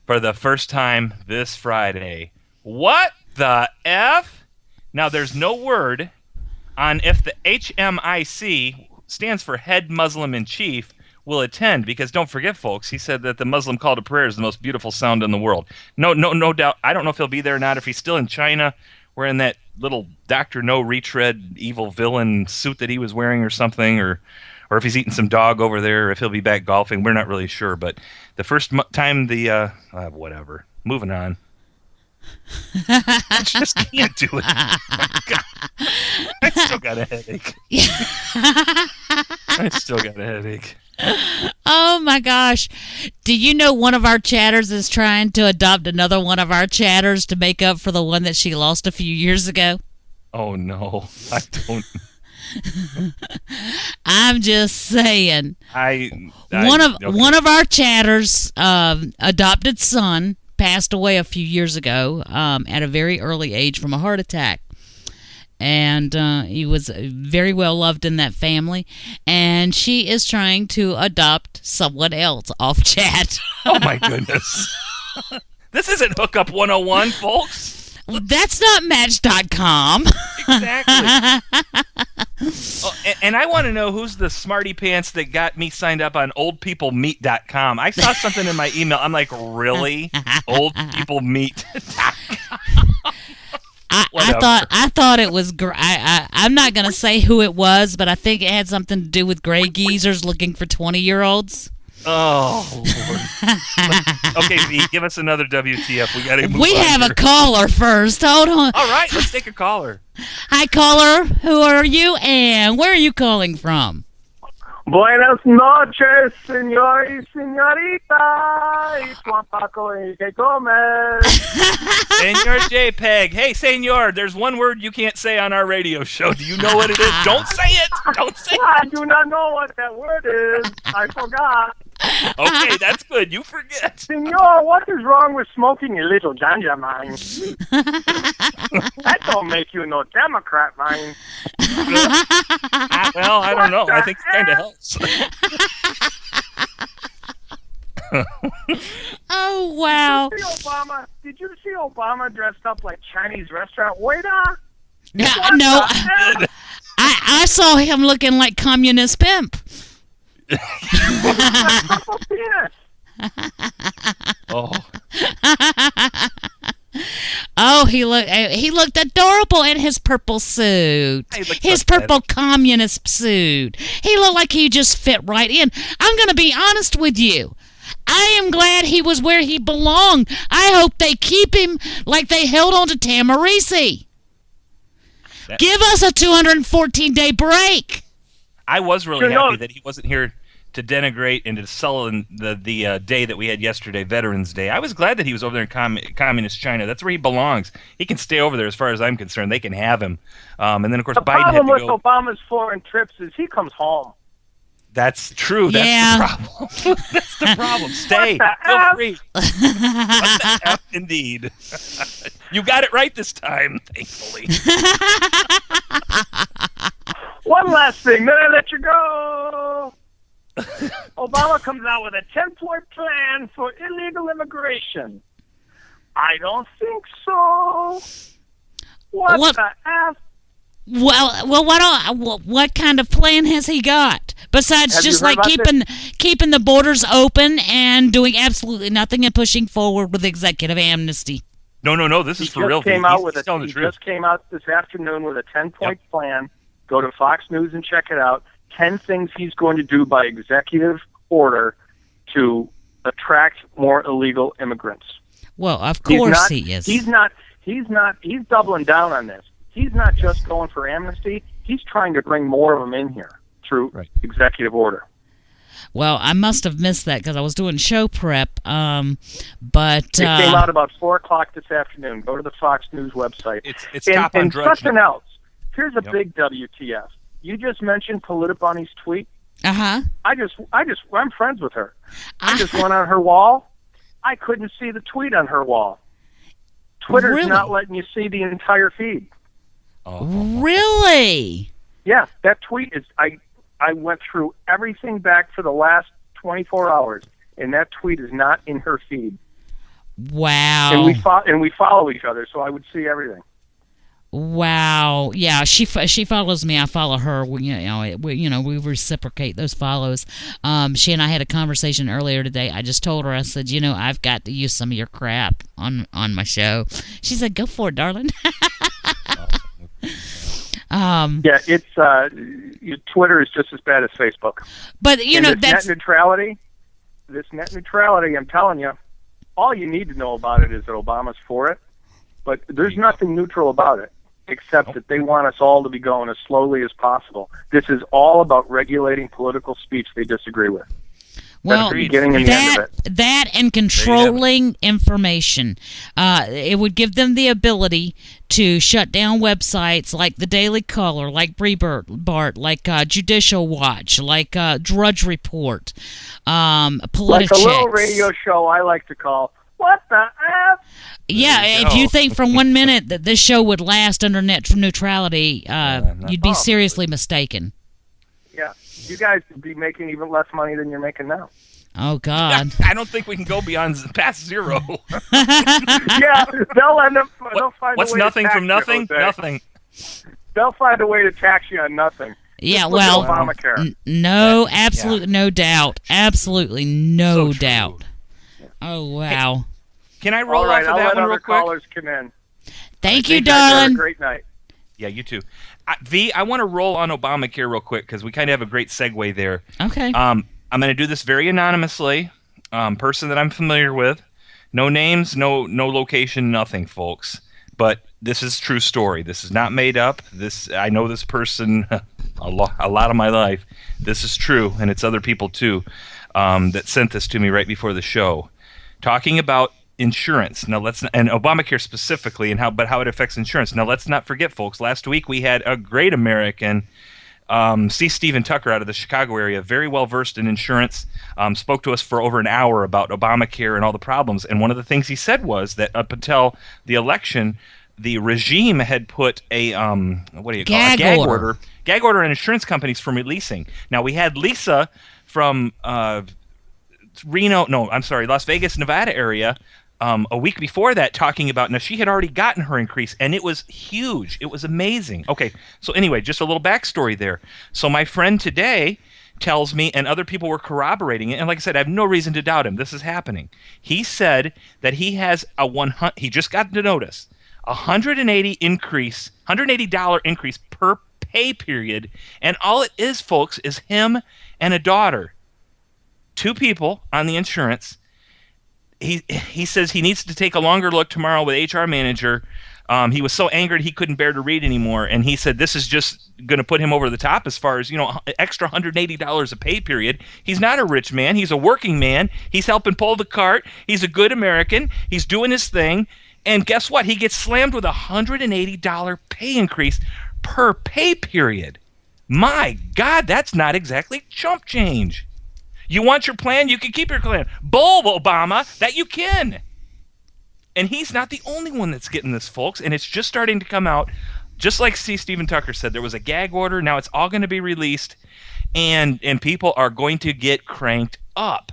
for the first time this Friday. What the F? Now, there's no word on if the HMIC, stands for head Muslim in chief, will attend, because don't forget, folks, he said that the Muslim call to prayer is the most beautiful sound in the world. No doubt. I don't know if he'll be there or not. If he's still in China, wearing that little Dr. No Retread evil villain suit that he was wearing or something, or if he's eating some dog over there, or if he'll be back golfing, we're not really sure. But the first time whatever. Moving on. I just can't do it. I still got a headache. I still got a headache. Oh my gosh. Do you know one of our chatters is trying to adopt another one of our chatters to make up for the one that she lost a few years ago? Oh no, I don't. I'm just saying. One of our chatters' adopted son passed away a few years ago at a very early age from a heart attack. And he was very well loved in that family. And she is trying to adopt someone else off chat. Oh, my goodness. This isn't Hookup 101, folks. That's not Match.com. Exactly. And I want to know who's the smarty pants that got me signed up on oldpeoplemeet.com. I saw something in my email. I'm like, really? Oldpeoplemeet.com? I thought it was I'm not going to say who it was, but I think it had something to do with gray geezers looking for 20-year-olds. Oh, Lord. Okay, V, give us another WTF. We got to move We on have here. a caller first. Hold on. All right, let's take a caller. Hi, caller. Who are you, and where are you calling from? Buenas noches, señor y señorita. Y Juan Paco y que comes. Senor JPEG. Hey, senor, there's one word you can't say on our radio show. Do you know what it is? Don't say it. Don't say it. I do not know what that word is. I forgot. Okay, that's good. You forget. Senor, what is wrong with smoking a little ganja, man? That don't make you no Democrat, man. Well, I don't know. I think it kind of helps. Oh, wow. Did you see Obama dressed up like Chinese restaurant waiter? No. I saw him looking like communist pimp. Oh. Oh, he looked adorable in his purple suit. His purple communist suit. He looked like he just fit right in. I'm going to be honest with you. I am glad he was where he belonged. I hope they keep him like they held on to Tamarisi. Give us a 214-day break. I was really happy that he wasn't here to denigrate and to sully the day that we had yesterday, Veterans Day. I was glad that he was over there in communist China. That's where he belongs. He can stay over there as far as I'm concerned. They can have him. And then, of course, Biden had to go. The problem with Obama's foreign trips is he comes home. That's true. That's the problem. That's the problem. Stay. Feel free. What the F, indeed. You got it right this time, thankfully. One last thing, then I let you go. Obama comes out with a 10-point plan for illegal immigration. I don't think so. What the F? Well, what kind of plan has he got? Besides just like keeping the borders open and doing absolutely nothing and pushing forward with executive amnesty. No. This is for real. He just came out this afternoon with a 10-point plan. Go to Fox News and check it out. 10 things he's going to do by executive order to attract more illegal immigrants. Well, of course he is. He's doubling down on this. He's not just going for amnesty. He's trying to bring more of them in here through executive order. Well, I must have missed that because I was doing show prep. But it came out about 4:00 this afternoon. Go to the Fox News website. It's top on drugs. Something else. Here's a big WTF. You just mentioned Politibunny's tweet. Uh-huh. I'm friends with her. I just went on her wall. I couldn't see the tweet on her wall. Twitter's not letting you see the entire feed. Oh. Really? Yeah, that tweet is. I went through everything back for the last 24 hours, and that tweet is not in her feed. Wow. And we follow each other, so I would see everything. Wow. Yeah, she follows me. I follow her. We reciprocate those follows. She and I had a conversation earlier today. I just told her, I said, I've got to use some of your crap on my show. She said, go for it, darling. Yeah, it's Twitter is just as bad as Facebook. But that's net neutrality. This net neutrality, I'm telling you, all you need to know about it is that Obama's for it. But there's nothing neutral about it, except that they want us all to be going as slowly as possible. This is all about regulating political speech they disagree with. Well, that and controlling information. It would give them the ability to shut down websites like the Daily Caller, like Breitbart, like Judicial Watch, like Drudge Report, Politicheck. Like a little radio show I like to call What the F? Yeah, if you think for 1 minute that this show would last under net neutrality, you'd be seriously mistaken. Yeah, you guys would be making even less money than you're making now. Oh, God. I don't think we can go past zero. Yeah, they'll end up. They'll find what's a way nothing to tax from nothing? You, nothing. They'll find a way to tax you on nothing. Yeah, Just well, Obamacare. No, absolutely, no doubt. Absolutely no doubt. Oh, wow. Can I roll off of that one real quick? Callers come in. Thank you, darling. Have a great night. Yeah, you too. V, I want to roll on Obamacare real quick because we kind of have a great segue there. Okay. I'm going to do this very anonymously. Person that I'm familiar with. No names, no location, nothing, folks. But this is true story. This is not made up. I know this person a lot of my life. This is true, and it's other people too that sent this to me right before the show. Talking about insurance. Now and Obamacare specifically, and how it affects insurance. Now let's not forget, folks. Last week we had a great American, C. Stephen Tucker out of the Chicago area, very well versed in insurance. Spoke to us for over an hour about Obamacare and all the problems. And one of the things he said was that up until the election, the regime had put a gag order on insurance companies from releasing. Now we had Lisa from Las Vegas, Nevada area. A week before that, talking about, now she had already gotten her increase, and it was huge. It was amazing. Okay, so anyway, just a little backstory there. So my friend today tells me, and other people were corroborating it, and like I said, I have no reason to doubt him. This is happening. He said that he has he just got to notice, $180 increase per pay period, and all it is, folks, is him and a daughter. 2 people on the insurance. He says he needs to take a longer look tomorrow with HR manager. He was so angered he couldn't bear to read anymore, and he said this is just going to put him over the top as far as, extra $180 a pay period. He's not a rich man. He's a working man. He's helping pull the cart. He's a good American. He's doing his thing. And guess what? He gets slammed with a $180 pay increase per pay period. My God, that's not exactly chump change. You want your plan? You can keep your plan. Bull, Obama, that you can. And he's not the only one that's getting this, folks. And it's just starting to come out. Just like C. Stephen Tucker said, there was a gag order. Now it's all going to be released. And people are going to get cranked up.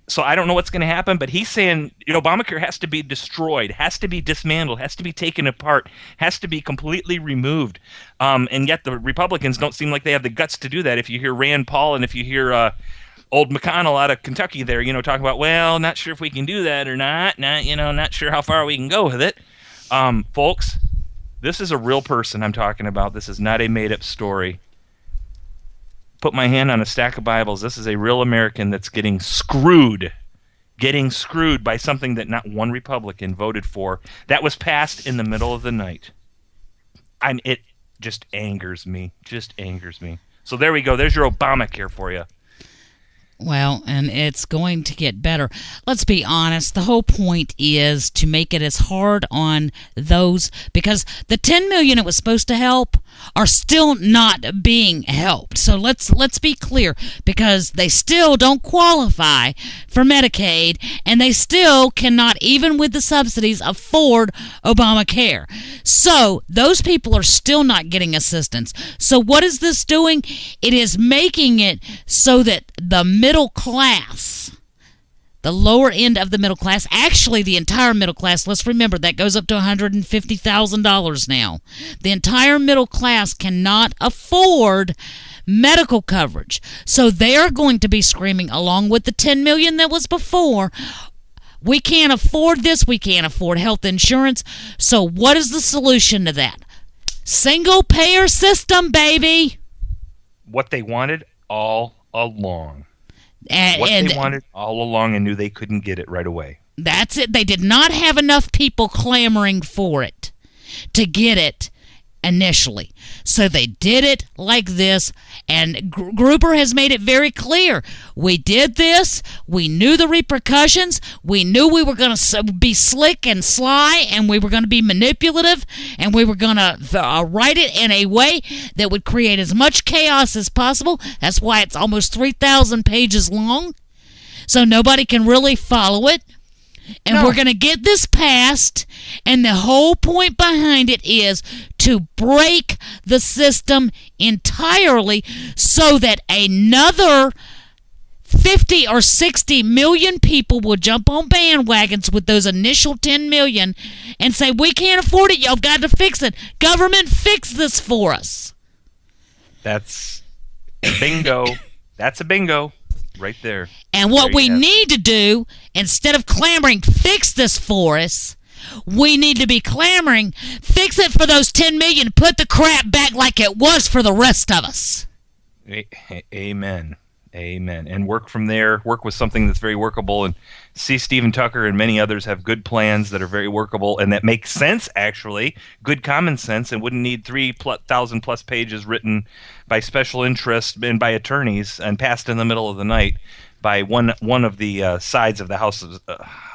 So I don't know what's going to happen, but he's saying Obamacare has to be destroyed, has to be dismantled, has to be taken apart, has to be completely removed. And yet the Republicans don't seem like they have the guts to do that. If you hear Rand Paul and if you hear old McConnell out of Kentucky there, talking about, well, not sure if we can do that or not. Not sure how far we can go with it. Folks, this is a real person I'm talking about. This is not a made-up story. Put my hand on a stack of Bibles. This is a real American that's getting screwed by something that not one Republican voted for that was passed in the middle of the night. It just angers me. So there we go. There's your Obamacare for you. Well, and it's going to get better. Let's be honest. The whole point is to make it as hard on those, because the 10 million it was supposed to help are still not being helped. So let's be clear, because they still don't qualify for Medicaid, and they still cannot, even with the subsidies, afford Obamacare. So those people are still not getting assistance. So what is this doing? It is making it so that the middle class, the lower end of the middle class, actually the entire middle class, let's remember that goes up to $150,000 now. The entire middle class cannot afford medical coverage. So they are going to be screaming, along with the $10 million that was before, we can't afford this, we can't afford health insurance. So what is the solution to that? Single payer system, baby. What they wanted all along. They wanted all along and knew they couldn't get it right away. That's it. They did not have enough people clamoring for it to get it initially. So they did it like this, and Gruber has made it very clear. We did this. We knew the repercussions. We knew we were going to be slick and sly, and we were going to be manipulative, and we were going to write it in a way that would create as much chaos as possible. That's why it's almost 3,000 pages long, so nobody can really follow it. And we're going to get this passed, and the whole point behind it is to break the system entirely so that another 50 or 60 million people will jump on bandwagons with those initial 10 million and say, we can't afford it, y'all got to fix it. Government, fix this for us. That's bingo. That's a bingo. Right there. And what we need to do, instead of clamoring, fix this for us, we need to be clamoring, fix it for those 10 million, put the crap back like it was for the rest of us. Amen. Amen. And work from there, work with something that's very workable, and see Stephen Tucker and many others have good plans that are very workable and that make sense, actually, good common sense, and wouldn't need 3,000 plus pages written by special interests and by attorneys and passed in the middle of the night by one of the sides of the House of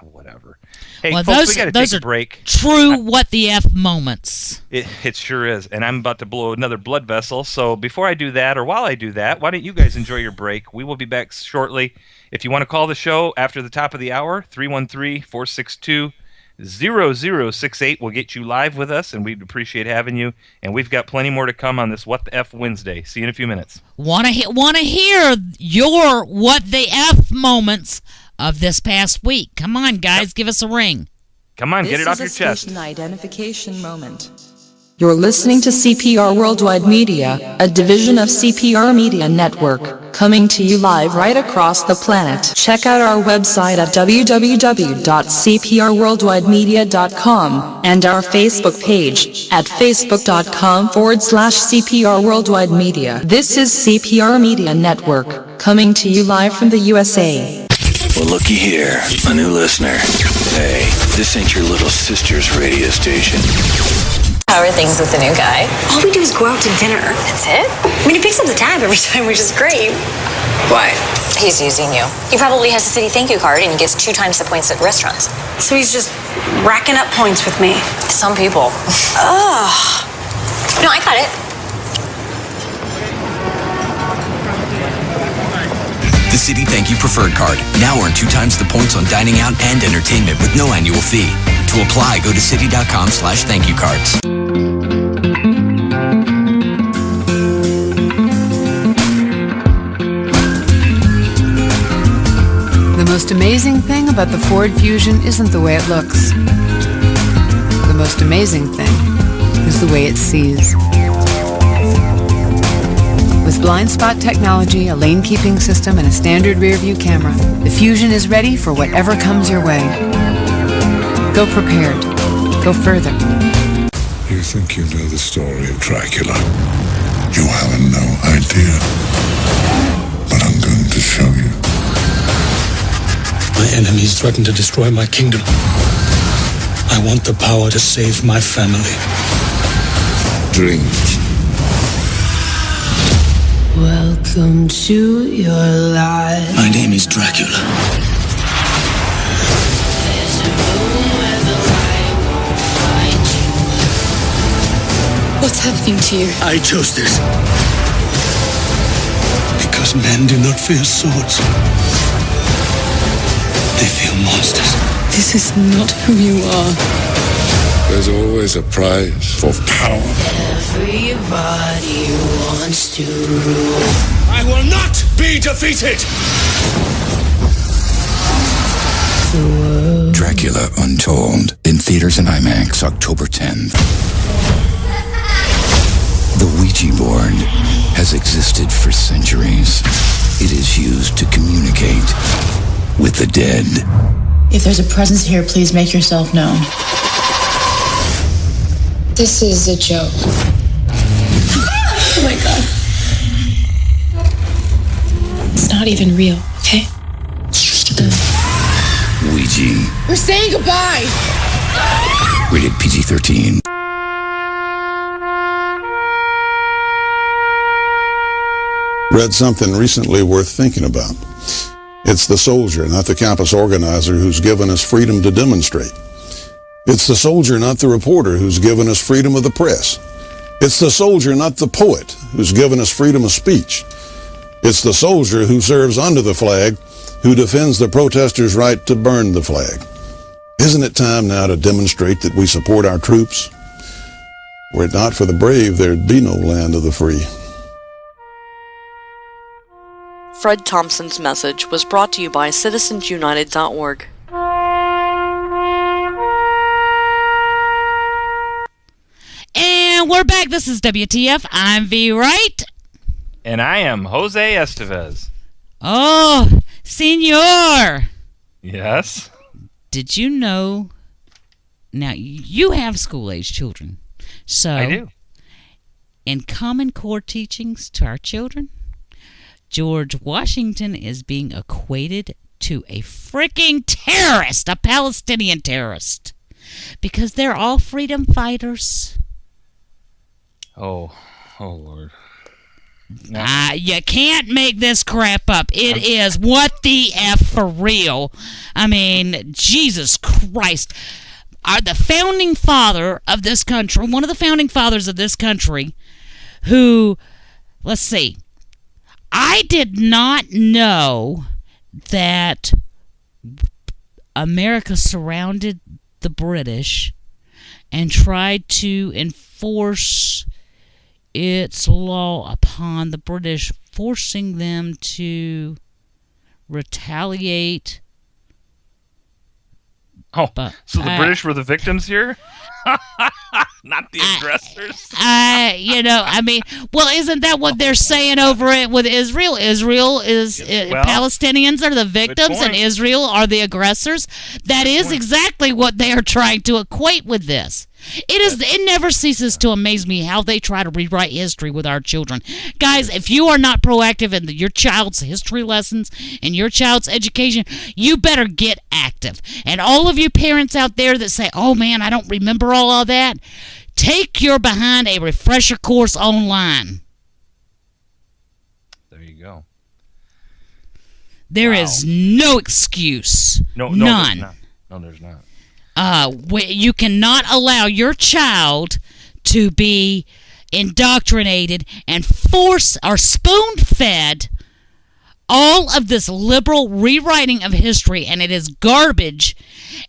whatever. Hey, well, folks, we got to take a break. True what the F moments. It sure is. And I'm about to blow another blood vessel. So before I do that, or while I do that, why don't you guys enjoy your break? We will be back shortly. If you want to call the show after the top of the hour, 313-462-0068 will get you live with us, and we'd appreciate having you. And we've got plenty more to come on this What the F Wednesday. See you in a few minutes. Want to hear your What the F moments of this past week. Come on, guys, give us a ring. Come on, get it off your chest. This is a station identification moment. You're listening to CPR Worldwide Media, a division of CPR Media Network, coming to you live right across the planet. Check out our website at www.cprworldwidemedia.com and our Facebook page at facebook.com/CPR Worldwide Media. This is CPR Media Network, coming to you live from the USA. Well, looky here, a new listener. Hey, this ain't your little sister's radio station. How are things with the new guy? All we do is go out to dinner. That's it? I mean, he picks up the tab every time, which is great. Why? He's using you. He probably has a city thank you card, and he gets 2 times the points at restaurants. So he's just racking up points with me. Some people. Ugh. No, I got it. The Citi Thank You Preferred Card. Now earn 2 times the points on dining out and entertainment with no annual fee. To apply, go to citi.com/thankyoucards. The most amazing thing about the Ford Fusion isn't the way it looks. The most amazing thing is the way it sees. With blind spot technology, a lane keeping system, and a standard rear view camera, the Fusion is ready for whatever comes your way. Go prepared. Go further. You think you know the story of Dracula? You have no idea. But I'm going to show you. My enemies threaten to destroy my kingdom. I want the power to save my family. Drink. Welcome to your life. My name is Dracula. What's happening to you? I chose this. Because men do not fear swords. They fear monsters. This is not who you are. There's always a prize for power. Everybody wants to rule. I will not be defeated! Dracula Untold in theaters and IMAX October 10th. The Ouija board has existed for centuries. It is used to communicate with the dead. If there's a presence here, please make yourself known. This is a joke. Oh my God. It's not even real, okay? Ouija. We're saying goodbye! Rated PG-13. Read something recently worth thinking about. It's the soldier, not the campus organizer, who's given us freedom to demonstrate. It's the soldier, not the reporter, who's given us freedom of the press. It's the soldier, not the poet, who's given us freedom of speech. It's the soldier who serves under the flag, who defends the protesters' right to burn the flag. Isn't it time now to demonstrate that we support our troops? Were it not for the brave, there'd be no land of the free. Fred Thompson's message was brought to you by citizensunited.org. And we're back. This is WTF. I'm V. Wright. And I am Jose Estevez. Oh, senor. Yes? Did you know... Now, you have school-age children. So, I do. In Common Core teachings to our children, George Washington is being equated to a freaking terrorist, a Palestinian terrorist, because they're all freedom fighters. Oh Lord. No. You can't make this crap up. It is what the F for real. I mean, Jesus Christ. The founding father of this country, one of the founding fathers of this country, who, let's see, I did not know that America surrounded the British and tried to enforce its law upon the British, forcing them to retaliate. Oh, so the British were the victims here? Not the aggressors? I mean, well, isn't that what they're saying over it with Israel? Israel is, Palestinians are the victims and Israel are the aggressors. That is exactly what they are trying to equate with this. It never ceases to amaze me how they try to rewrite history with our children. Guys, if you are not proactive in your child's history lessons and your child's education, you better get active. And all of you parents out there that say, oh man, I don't remember all of that, take your behind a refresher course online. There you go. There is no excuse. None. There's not. No, there's not. You cannot allow your child to be indoctrinated and force or spoon-fed all of this liberal rewriting of history, and it is garbage.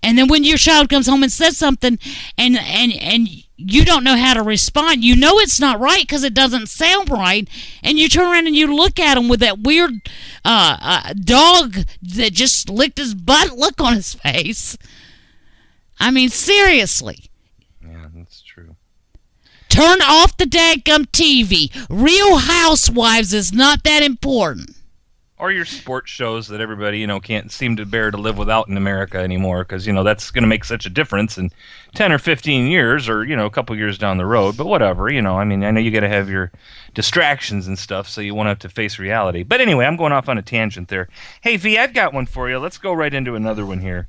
And then when your child comes home and says something and you don't know how to respond, you know it's not right because it doesn't sound right, and you turn around and you look at him with that weird dog that just licked his butt look on his face. I mean, seriously. Yeah, that's true. Turn off the dadgum TV. Real Housewives is not that important. Or your sports shows that everybody, can't seem to bear to live without in America anymore because, that's going to make such a difference in 10 or 15 years or, a couple years down the road. But whatever, I know you got to have your distractions and stuff, so you won't have to face reality. But anyway, I'm going off on a tangent there. Hey, V, I've got one for you. Let's go right into another one here.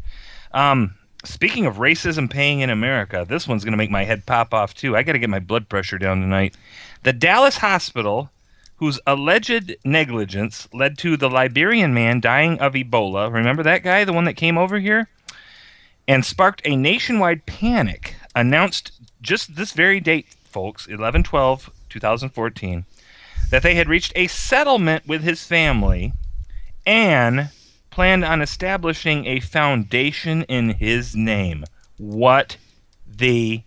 Speaking of racism paying in America, this one's going to make my head pop off, too. I got to get my blood pressure down tonight. The Dallas hospital, whose alleged negligence led to the Liberian man dying of Ebola, remember that guy, the one that came over here? And sparked a nationwide panic, announced just this very date, folks, 11/12/2014, that they had reached a settlement with his family and planned on establishing a foundation in his name. What the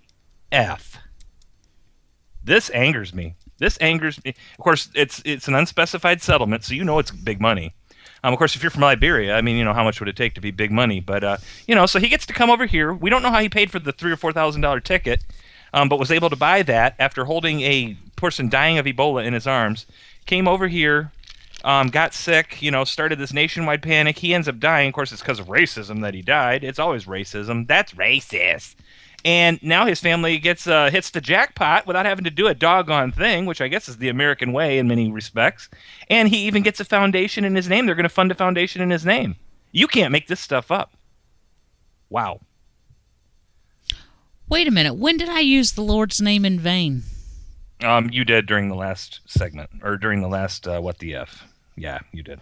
F? This angers me. Of course, it's an unspecified settlement, so it's big money. Of course, if you're from Liberia, I mean, you know, how much would it take to be big money? But, you know, so he gets to come over here. We don't know how he paid for the $3,000 or $4,000 ticket, but was able to buy that after holding a person dying of Ebola in his arms. Came over here, got sick, you know, started this nationwide panic. He ends up dying. Of course, it's because of racism that he died. It's always racism. That's racist. And now his family gets hits the jackpot without having to do a doggone thing, which I guess is the American way in many respects. And he even gets a foundation in his name. They're going to fund a foundation in his name. You can't make this stuff up. Wow. Wait a minute. When did I use the Lord's name in vain? You did during the last segment, or during the last What the F. Yeah, you did.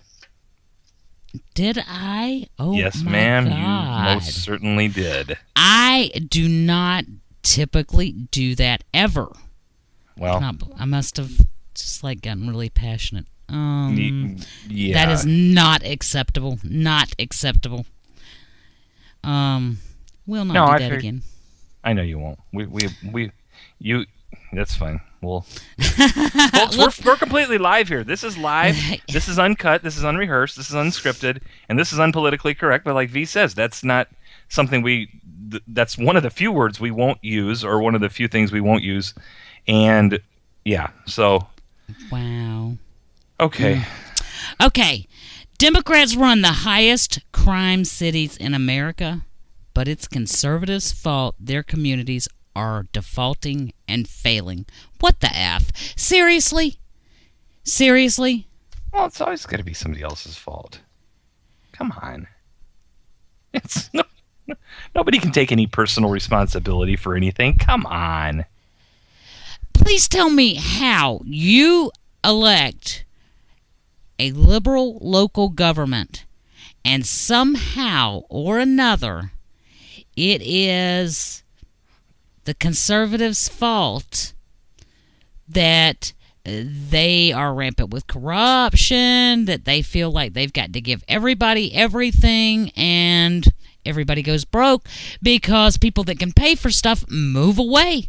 Did I? Oh, yes, my ma'am. God. You most certainly did. I do not typically do that ever. Well, I must have just like gotten really passionate. Yeah. That is not acceptable. Not acceptable. We'll not do that again. I know you won't. You. That's fine. Well, folks, we're completely live here. This is live. This is uncut. This is unrehearsed. This is unscripted, and this is unpolitically correct. But like V says, that's not something that's one of the few words we won't use, or one of the few things we won't use. And yeah, so. Wow. Okay. Okay. Democrats run the highest crime cities in America, but it's conservatives' fault their communities are defaulting and failing. What the F? Seriously? Seriously? Well, it's always got to be somebody else's fault. Come on. Nobody can take any personal responsibility for anything. Come on. Please tell me how you elect a liberal local government and somehow or another it is the conservatives' fault that they are rampant with corruption, that they feel like they've got to give everybody everything, and everybody goes broke because people that can pay for stuff move away.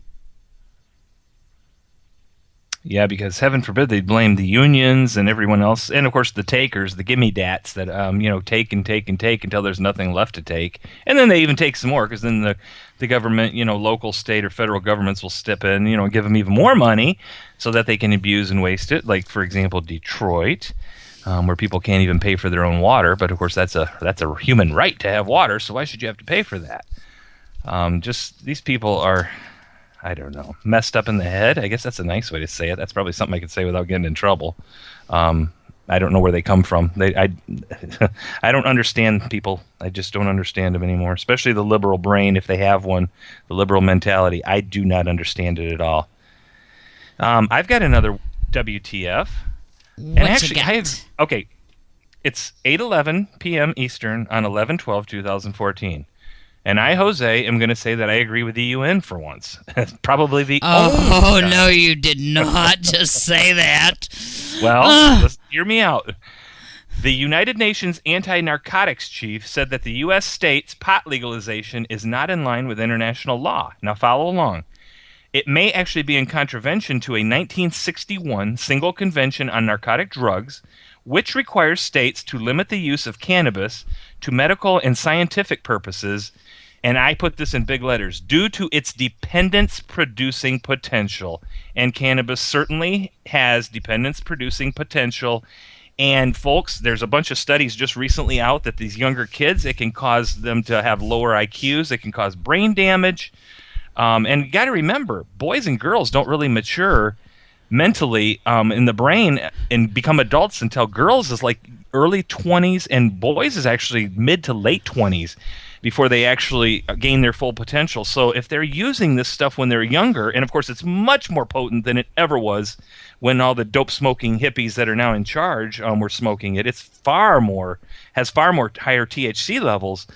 Yeah, because heaven forbid they blame the unions and everyone else, and of course the takers, the gimme-dats that take and take and take until there's nothing left to take, and then they even take some more because then the government, local, state, or federal governments will step in, and give them even more money so that they can abuse and waste it. Like for example, Detroit, where people can't even pay for their own water, but of course that's a human right to have water, so why should you have to pay for that? Just these people are, I don't know, messed up in the head. I guess that's a nice way to say it. That's probably something I could say without getting in trouble. I don't know where they come from. I don't understand people. I just don't understand them anymore, especially the liberal brain, if they have one, the liberal mentality. I do not understand it at all. I've got another WTF. Okay, it's 8:11 p.m. Eastern on 11/12/2014. And I, Jose, am going to say that I agree with the UN for once. Probably the only time. No, you did not just say that. Well, hear me out. The United Nations anti-narcotics chief said that the U.S. states pot legalization is not in line with international law. Now follow along. It may actually be in contravention to a 1961 single convention on narcotic drugs, which requires states to limit the use of cannabis to medical and scientific purposes, and I put this in big letters, due to its dependence-producing potential. And cannabis certainly has dependence-producing potential. And folks, there's a bunch of studies just recently out that these younger kids, it can cause them to have lower IQs, it can cause brain damage. And you got to remember, boys and girls don't really mature mentally in the brain and become adults until girls is like early 20s and boys is actually mid to late 20s before they actually gain their full potential. So if they're using this stuff when they're younger, and of course it's much more potent than it ever was when all the dope smoking hippies that are now in charge were smoking it. It's has far more higher THC levels.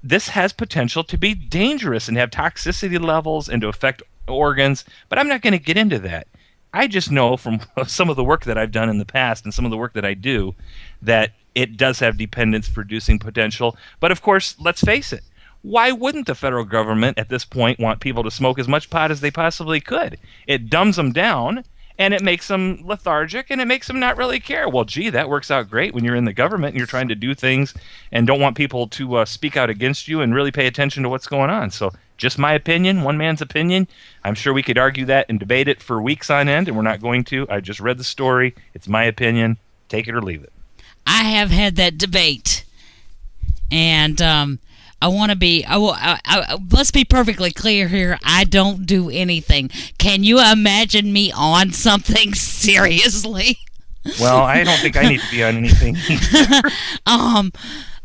This has potential to be dangerous and have toxicity levels and to affect organs, but I'm not going to get into that. I just know from some of the work that I've done in the past and some of the work that I do that it does have dependence-producing potential. But of course, let's face it, why wouldn't the federal government at this point want people to smoke as much pot as they possibly could? It dumbs them down, and it makes them lethargic, and it makes them not really care. Well, gee, that works out great when you're in the government and you're trying to do things and don't want people to speak out against you and really pay attention to what's going on. So just my opinion, one man's opinion. I'm sure we could argue that and debate it for weeks on end, and we're not going to. I just read the story. It's my opinion. Take it or leave it. I have had that debate, and I want to be. Let's be perfectly clear here. I don't do anything. Can you imagine me on something seriously? Well, I don't think I need to be on anything either.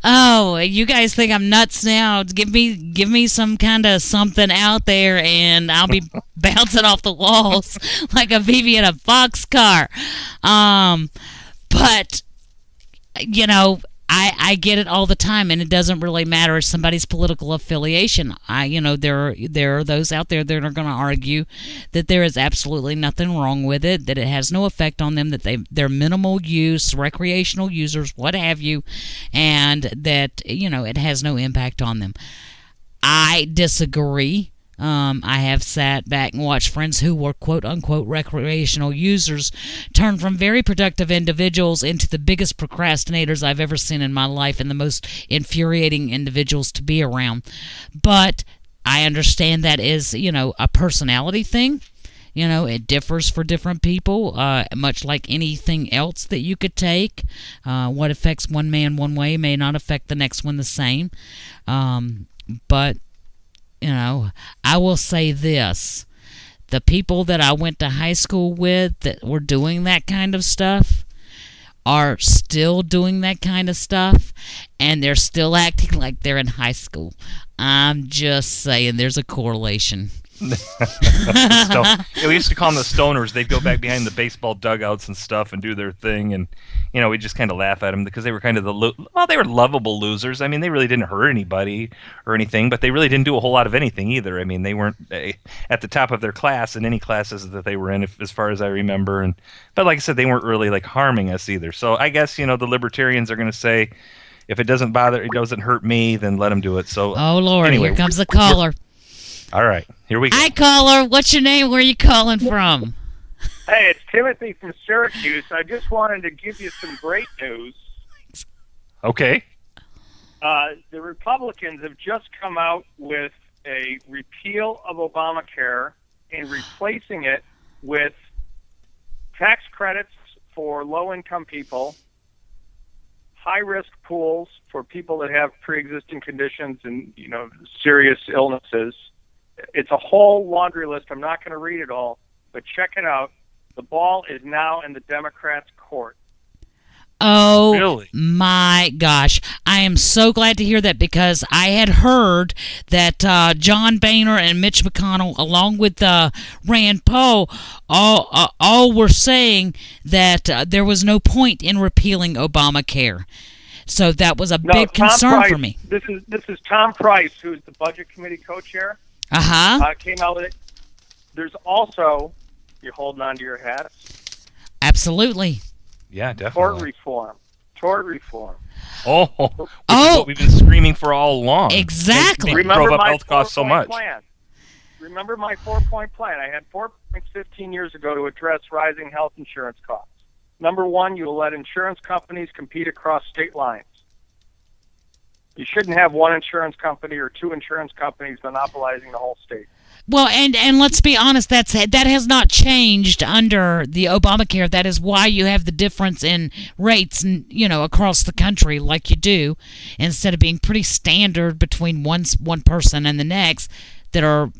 Oh, you guys think I'm nuts now? Give me some kind of something out there, and I'll be bouncing off the walls like a Vivi in a boxcar. But you know, I get it all the time, and it doesn't really matter somebody's political affiliation. There are those out there that are going to argue that there is absolutely nothing wrong with it, that it has no effect on them, that they're minimal use, recreational users, what have you, and that it has no impact on them. I disagree. I have sat back and watched friends who were quote-unquote recreational users turn from very productive individuals into the biggest procrastinators I've ever seen in my life and the most infuriating individuals to be around. But I understand that is, a personality thing. It differs for different people, much like anything else that you could take. What affects one man one way may not affect the next one the same. But I will say this. The people that I went to high school with that were doing that kind of stuff are still doing that kind of stuff, and they're still acting like they're in high school. I'm just saying there's a correlation. We used to call them the stoners. They'd go back behind the baseball dugouts and stuff and do their thing, and we just kind of laugh at them because they were kind of they were lovable losers. I mean, they really didn't hurt anybody or anything, but they really didn't do a whole lot of anything either. I mean, they weren't at the top of their class in any classes that they were in, as far as I remember. But like I said, they weren't really like harming us either. So I guess the libertarians are going to say, if it doesn't hurt me, then let them do it. So oh Lord, anyway, here comes the caller. All right, here we go. Hi, caller. What's your name? Where are you calling from? Hey, it's Timothy from Syracuse. I just wanted to give you some great news. Okay. The Republicans have just come out with a repeal of Obamacare and replacing it with tax credits for low-income people, high-risk pools for people that have pre-existing conditions and, serious illnesses. It's a whole laundry list. I'm not going to read it all, but check it out. The ball is now in the Democrats' court. Oh, really? My gosh. I am so glad to hear that, because I had heard that John Boehner and Mitch McConnell, along with Rand Paul, all were saying that there was no point in repealing Obamacare. So that was a big concern for me. This is Tom Price, who's the Budget Committee co-chair. Came out with it. There's also, you're holding on to your hats. Absolutely. Yeah, definitely. Tort reform. Oh, which is what we've been screaming for all along. Exactly. Remember my health costs so much. Remember my 4-point plan. I had 4 points 15 years ago to address rising health insurance costs. Number one, you'll let insurance companies compete across state lines. You shouldn't have one insurance company or two insurance companies monopolizing the whole state. Well, and let's be honest, that has not changed under the Obamacare. That is why you have the difference in rates, across the country, like you do, instead of being pretty standard between one person and the next, that are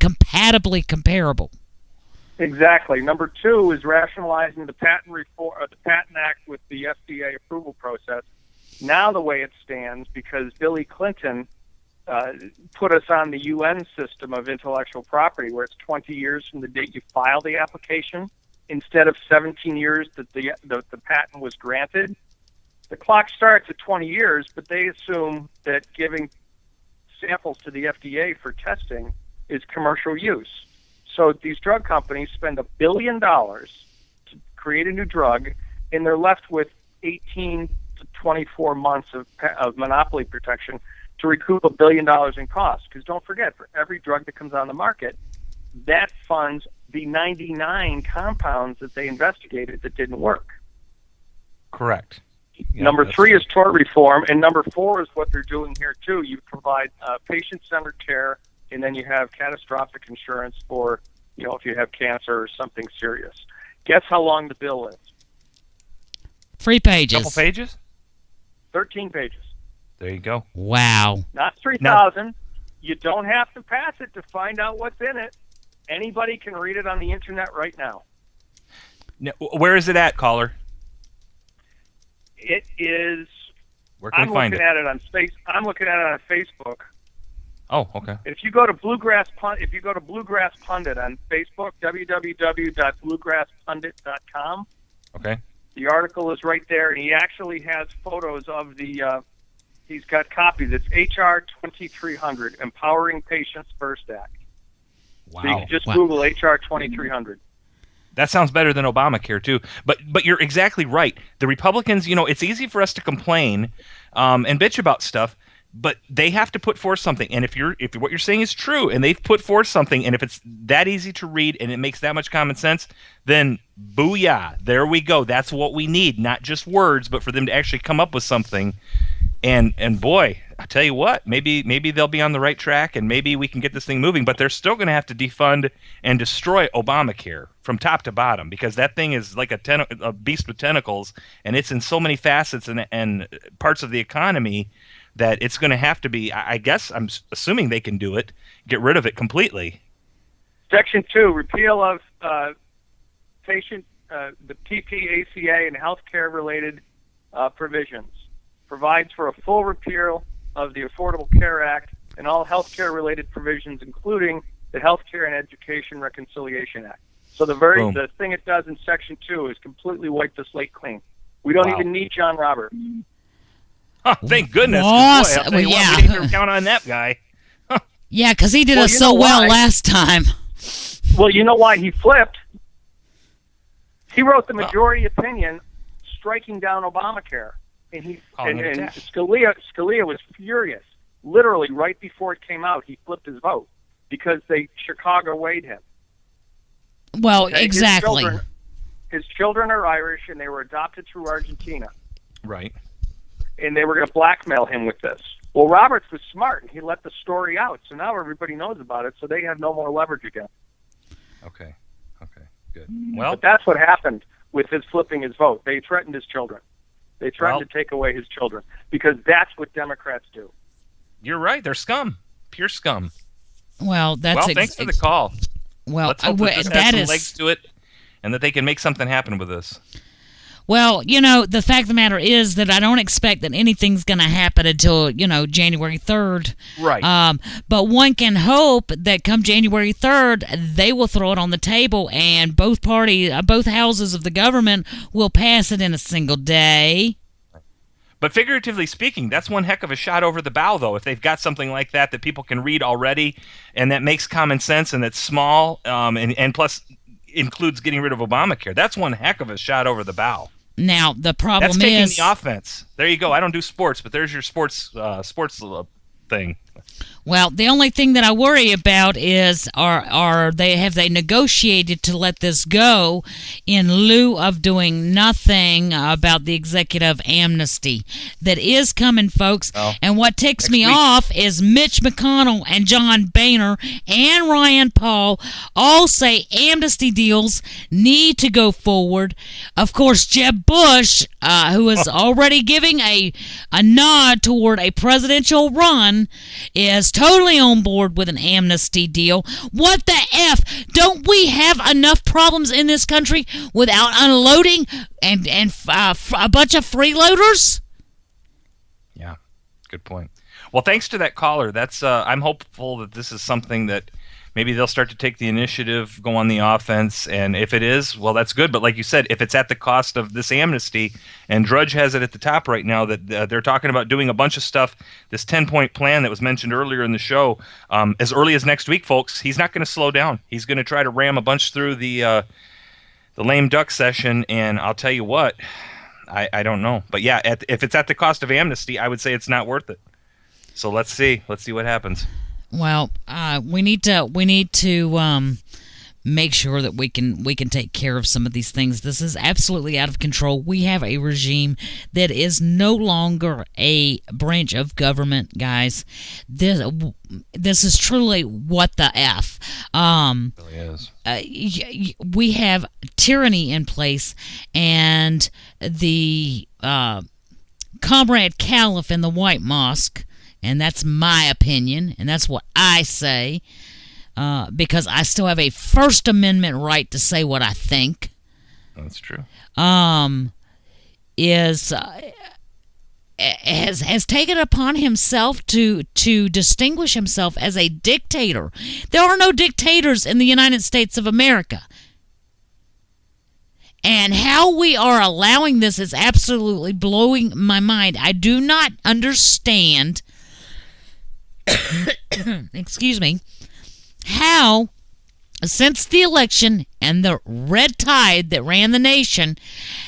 compatibly comparable. Exactly. Number two is rationalizing the patent reform, or the Patent Act, with the FDA approval process. Now the way it stands, because Billy Clinton put us on the UN system of intellectual property, where it's 20 years from the date you file the application, instead of 17 years that the patent was granted. The clock starts at 20 years, but they assume that giving samples to the FDA for testing is commercial use. So these drug companies spend $1 billion to create a new drug, and they're left with 18 to 24 months of monopoly protection to recoup $1 billion in costs. Because don't forget, for every drug that comes on the market, that funds the 99 compounds that they investigated that didn't work. Correct. Yeah, number 3 is tort reform, and number 4 is what they're doing here too. You provide patient-centered care, and then you have catastrophic insurance for, if you have cancer or something serious. Guess how long the bill is? 3 pages. Couple pages? 13 pages. There you go. Wow. Not 3,000. You don't have to pass it to find out what's in it. Anybody can read it on the internet right now. Now, where is it at, caller? It is. Where can we find it? I'm looking at it on Facebook. Oh, okay. If you go to Bluegrass Pundit on Facebook, www.bluegrasspundit.com. Okay. The article is right there, and he actually has photos of the. He's got copies. It's HR 2300, Empowering Patients First Act. Wow. So you can just Google HR 2300. That sounds better than Obamacare too. But you're exactly right. The Republicans, it's easy for us to complain and bitch about stuff, but they have to put forth something. And if what you're saying is true, and they've put forth something, and if it's that easy to read and it makes that much common sense, then booyah, there we go. That's what we need, not just words, but for them to actually come up with something. And boy, I tell you what, maybe they'll be on the right track, and maybe we can get this thing moving. But they're still going to have to defund and destroy Obamacare from top to bottom, because that thing is like a beast with tentacles, and it's in so many facets and parts of the economy that it's going to have to be. I guess I'm assuming they can do it. Get rid of it completely. Section 2, repeal of the TPACA and healthcare related provisions. Provides for a full repeal of the Affordable Care Act and all healthcare-related provisions, including the Healthcare and Education Reconciliation Act. So the thing it does in Section 2 is completely wipe the slate clean. We don't even need John Roberts. Oh, thank goodness. Awesome. Boy, we didn't even count on that guy. Yeah, because he did us so well last time. Well, you know why he flipped? He wrote the majority opinion striking down Obamacare. And Scalia was furious. Literally, right before it came out, he flipped his vote because Chicago weighed him. Well, okay? Exactly. His children are Irish, and they were adopted through Argentina. Right. And they were going to blackmail him with this. Well, Roberts was smart, and he let the story out, so now everybody knows about it, so they have no more leverage again. Okay, good. Well, but that's what happened with his flipping his vote. They threatened his children. They threatened to take away his children because that's what Democrats do. You're right. They're scum. Pure scum. Well, thanks for the call. Well, let's hope that has some legs to it and that they can make something happen with this. Well, the fact of the matter is that I don't expect that anything's going to happen until, January 3rd. Right. But one can hope that come January 3rd, they will throw it on the table and both houses of the government will pass it in a single day. But figuratively speaking, that's one heck of a shot over the bow, though, if they've got something like that people can read already and that makes common sense and that's small and plus includes getting rid of Obamacare. That's one heck of a shot over the bow. Now, the problem That's taking is... the offense. There you go. I don't do sports, but there's your sports thing. Well, the only thing that I worry about is have they negotiated to let this go in lieu of doing nothing about the executive amnesty that is coming, folks. Oh, and what ticks me off is Mitch McConnell and John Boehner and Ryan Paul all say amnesty deals need to go forward. Of course, Jeb Bush, who is already giving a nod toward a presidential run, is totally on board with an amnesty deal. What the F? Don't we have enough problems in this country without unloading and a bunch of freeloaders? Yeah, good point. Well, thanks to that caller. That's I'm hopeful that this is something that maybe they'll start to take the initiative, go on the offense, and if it is, well, that's good. But like you said, if it's at the cost of this amnesty, and Drudge has it at the top right now that they're talking about doing a bunch of stuff, this 10-point plan that was mentioned earlier in the show, as early as next week, folks, he's not going to slow down. He's going to try to ram a bunch through the lame duck session, and I'll tell you what, I don't know. But yeah, if it's at the cost of amnesty, I would say it's not worth it. So let's see what happens. Well, we need to make sure that we can take care of some of these things. This is absolutely out of control. We have a regime that is no longer a branch of government, guys. This is truly what the F. It really is. We have tyranny in place, and the Comrade Caliph in the White Mosque, and that's my opinion, and that's what I say, because I still have a First Amendment right to say what I think. That's true. Has taken upon himself to distinguish himself as a dictator. There are no dictators in the United States of America. And how we are allowing this is absolutely blowing my mind. I do not understand, excuse me, how, since the election and the red tide that ran the nation,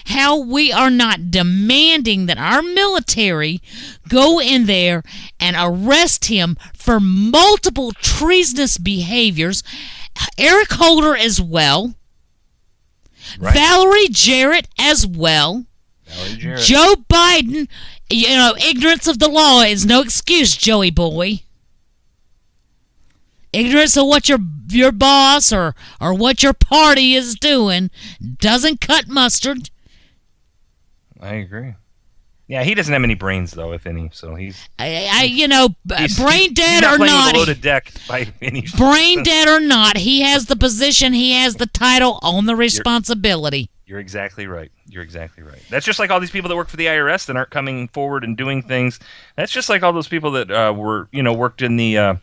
how we are not demanding that our military go in there and arrest him for multiple treasonous behaviors. Eric Holder as well. Right. Valerie Jarrett as well. Joe Biden, ignorance of the law is no excuse, Joey boy. Ignorance of what your boss or what your party is doing doesn't cut mustard. I agree. Yeah, he doesn't have any brains though, if any. So he's brain dead or not. With a loaded deck by any. Brain dead or not, he has the position, he has the title, on the responsibility. You're exactly right. You're exactly right. That's just like all these people that work for the IRS that aren't coming forward and doing things. That's just like all those people that worked in the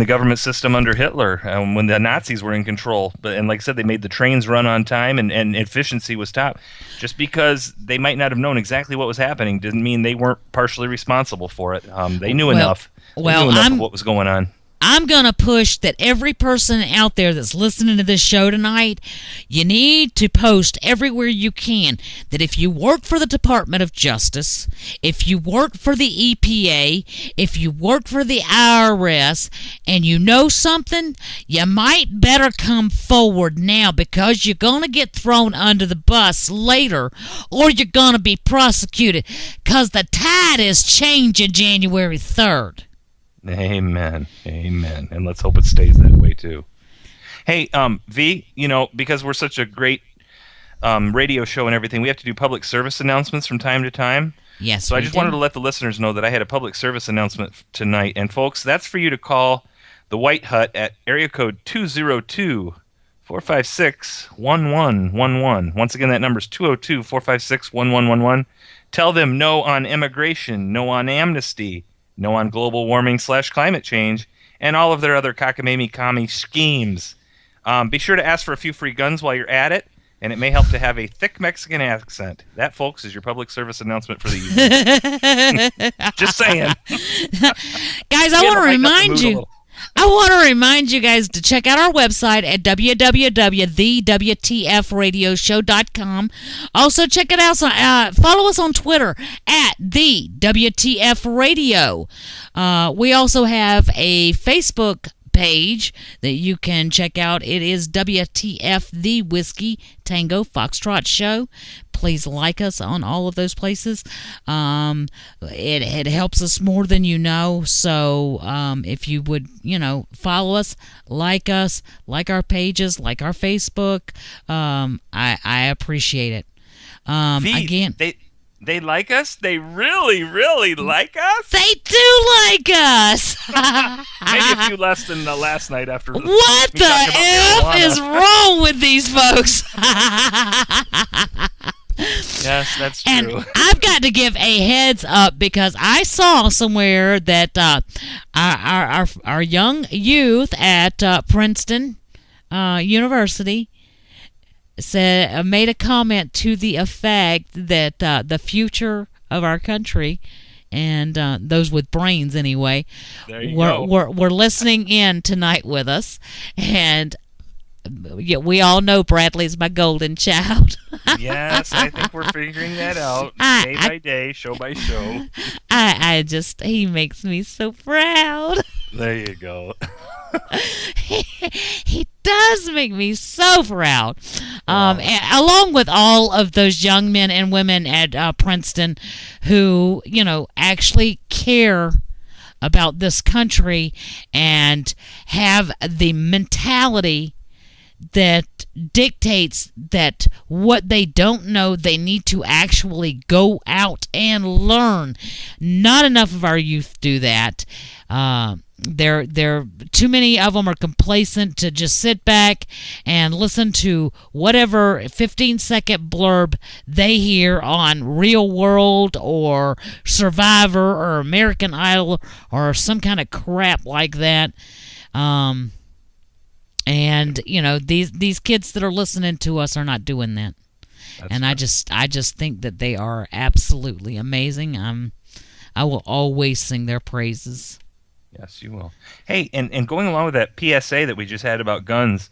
government system under Hitler when the Nazis were in control. And like I said, they made the trains run on time and efficiency was top. Just because they might not have known exactly what was happening didn't mean they weren't partially responsible for it. They knew enough. They knew enough of what was going on. I'm going to push that every person out there that's listening to this show tonight, you need to post everywhere you can that if you work for the Department of Justice, if you work for the EPA, if you work for the IRS, and you know something, you might better come forward now, because you're going to get thrown under the bus later, or you're going to be prosecuted, because the tide is changing January 3rd. Amen. Amen. And let's hope it stays that way too. Hey, V, because we're such a great radio show and everything, we have to do public service announcements from time to time. Yes. So I just wanted to let the listeners know that I had a public service announcement tonight. And folks, that's for you to call the White Hut at area code 202-456-1111. Once again, that number is 202-456-1111. Tell them no on immigration, no on amnesty, no on global warming / climate change, and all of their other cockamamie commie schemes. Be sure to ask for a few free guns while you're at it, and it may help to have a thick Mexican accent. That, folks, is your public service announcement for the evening. Just saying. Guys, I want to remind you. I want to remind you guys to check out our website at www.thewtfradioshow.com. Also, check it out. Follow us on Twitter at the WTF Radio. We also have a Facebook page that you can check out. It is WTF The Whiskey Tango Foxtrot Show. Please like us on all of those places. It helps us more than you know. So if you would, follow us, like our pages, like our Facebook, I appreciate it. Again, they like us? They really, really like us? They do like us! Maybe a few less than last night after... What the F is wrong with these folks? Yes, that's true. And I've got to give a heads up, because I saw somewhere that our young youth at Princeton University made a comment to the effect that the future of our country, and those with brains anyway, were listening in tonight with us, and we all know Bradley's my golden child. Yes, I think we're figuring that out day by day, show by show. He makes me so proud. There you go. He does make me so proud. Along with all of those young men and women at Princeton who, actually care about this country and have the mentality that dictates that what they don't know, they need to actually go out and learn. Not enough of our youth do that. They're too many of them are complacent to just sit back and listen to whatever 15-second blurb they hear on Real World or Survivor or American Idol or some kind of crap like that. And these kids that are listening to us are not doing that. And I just think that they are absolutely amazing. I will always sing their praises. Yes, you will. Hey, and going along with that PSA that we just had about guns,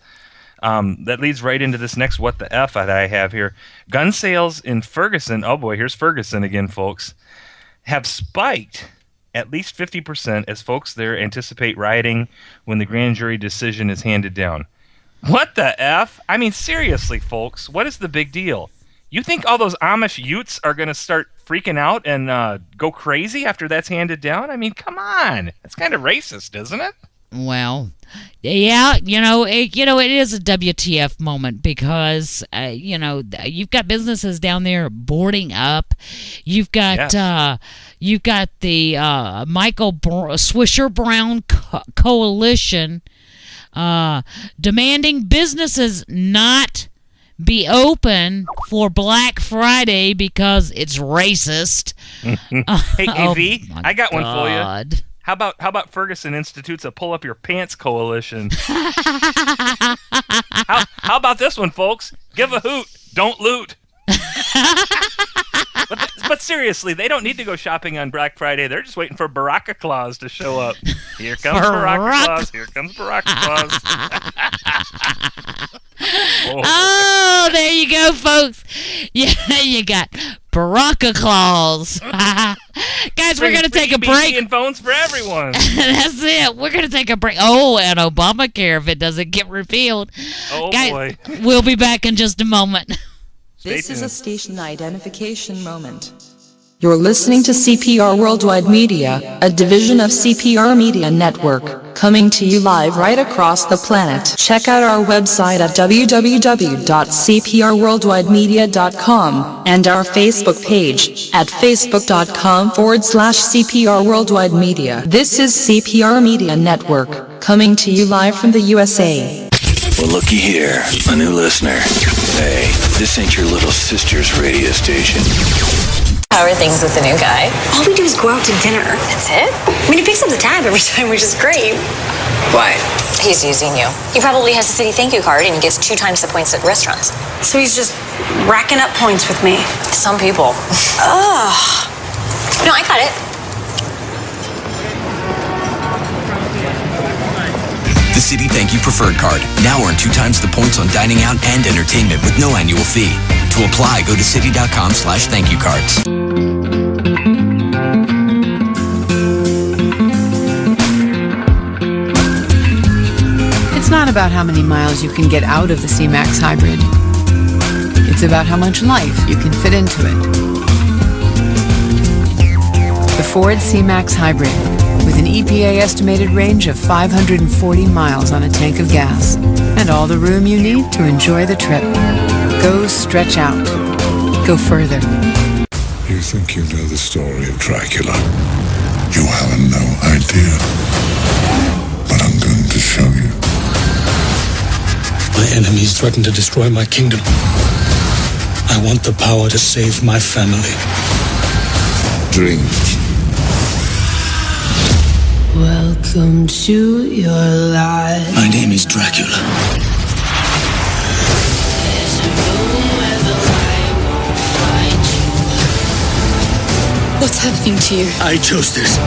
that leads right into this next what the F that I have here. Gun sales in Ferguson, oh boy, here's Ferguson again, folks, have spiked at least 50% as folks there anticipate rioting when the grand jury decision is handed down. What the F? I mean, seriously, folks, what is the big deal? You think all those Amish Utes are going to start freaking out and go crazy after that's handed down? I mean, come on. That's kind of racist, isn't it? Well, yeah, it is a WTF moment because, you've got businesses down there boarding up. You've got the Michael Swisher Brown Coalition demanding businesses not be open for Black Friday because it's racist. Hey, AV, I got one for you. How about Ferguson institutes a pull up your pants coalition? How about this one, folks? Give a hoot, don't loot. But seriously, they don't need to go shopping on Black Friday. They're just waiting for Baraka Claus to show up. Here comes Baraka Claus. Here comes Baraka Claus. Oh, there you go, folks. Yeah, you got Baraka Claus. Guys, we're going to take a break. And phones for everyone. That's it. We're going to take a break. Oh, and Obamacare if it doesn't get repealed. Oh, guys, boy. We'll be back in just a moment. This is a station identification moment. You're listening to CPR Worldwide Media, a division of CPR Media Network, coming to you live right across the planet. Check out our website at www.cprworldwidemedia.com and our Facebook page at facebook.com/CPR Worldwide Media. This is CPR Media Network, coming to you live from the USA. Well, looky here, a new listener. Hey, this ain't your little sister's radio station. How are things with the new guy? All we do is go out to dinner. That's it? I mean, he picks up the tab every time, which is great. Why? He's using you. He probably has a city thank you card and he gets 2 times the points at restaurants. So he's just racking up points with me. Some people. Ugh. No, I got it. The Citi Thank You Preferred Card. Now earn 2 times the points on dining out and entertainment with no annual fee. To apply, go to citi.com/thankyoucards. It's not about how many miles you can get out of the C-Max Hybrid. It's about how much life you can fit into it. The Ford C-Max Hybrid, with an EPA estimated range of 540 miles on a tank of gas, and all the room you need to enjoy the trip. Go stretch out. Go further. You think you know the story of Dracula? You have no idea. But I'm going to show you. My enemies threaten to destroy my kingdom. I want the power to save my family. Drink. Welcome to your life. My name is Dracula. What's happening to you? I chose this.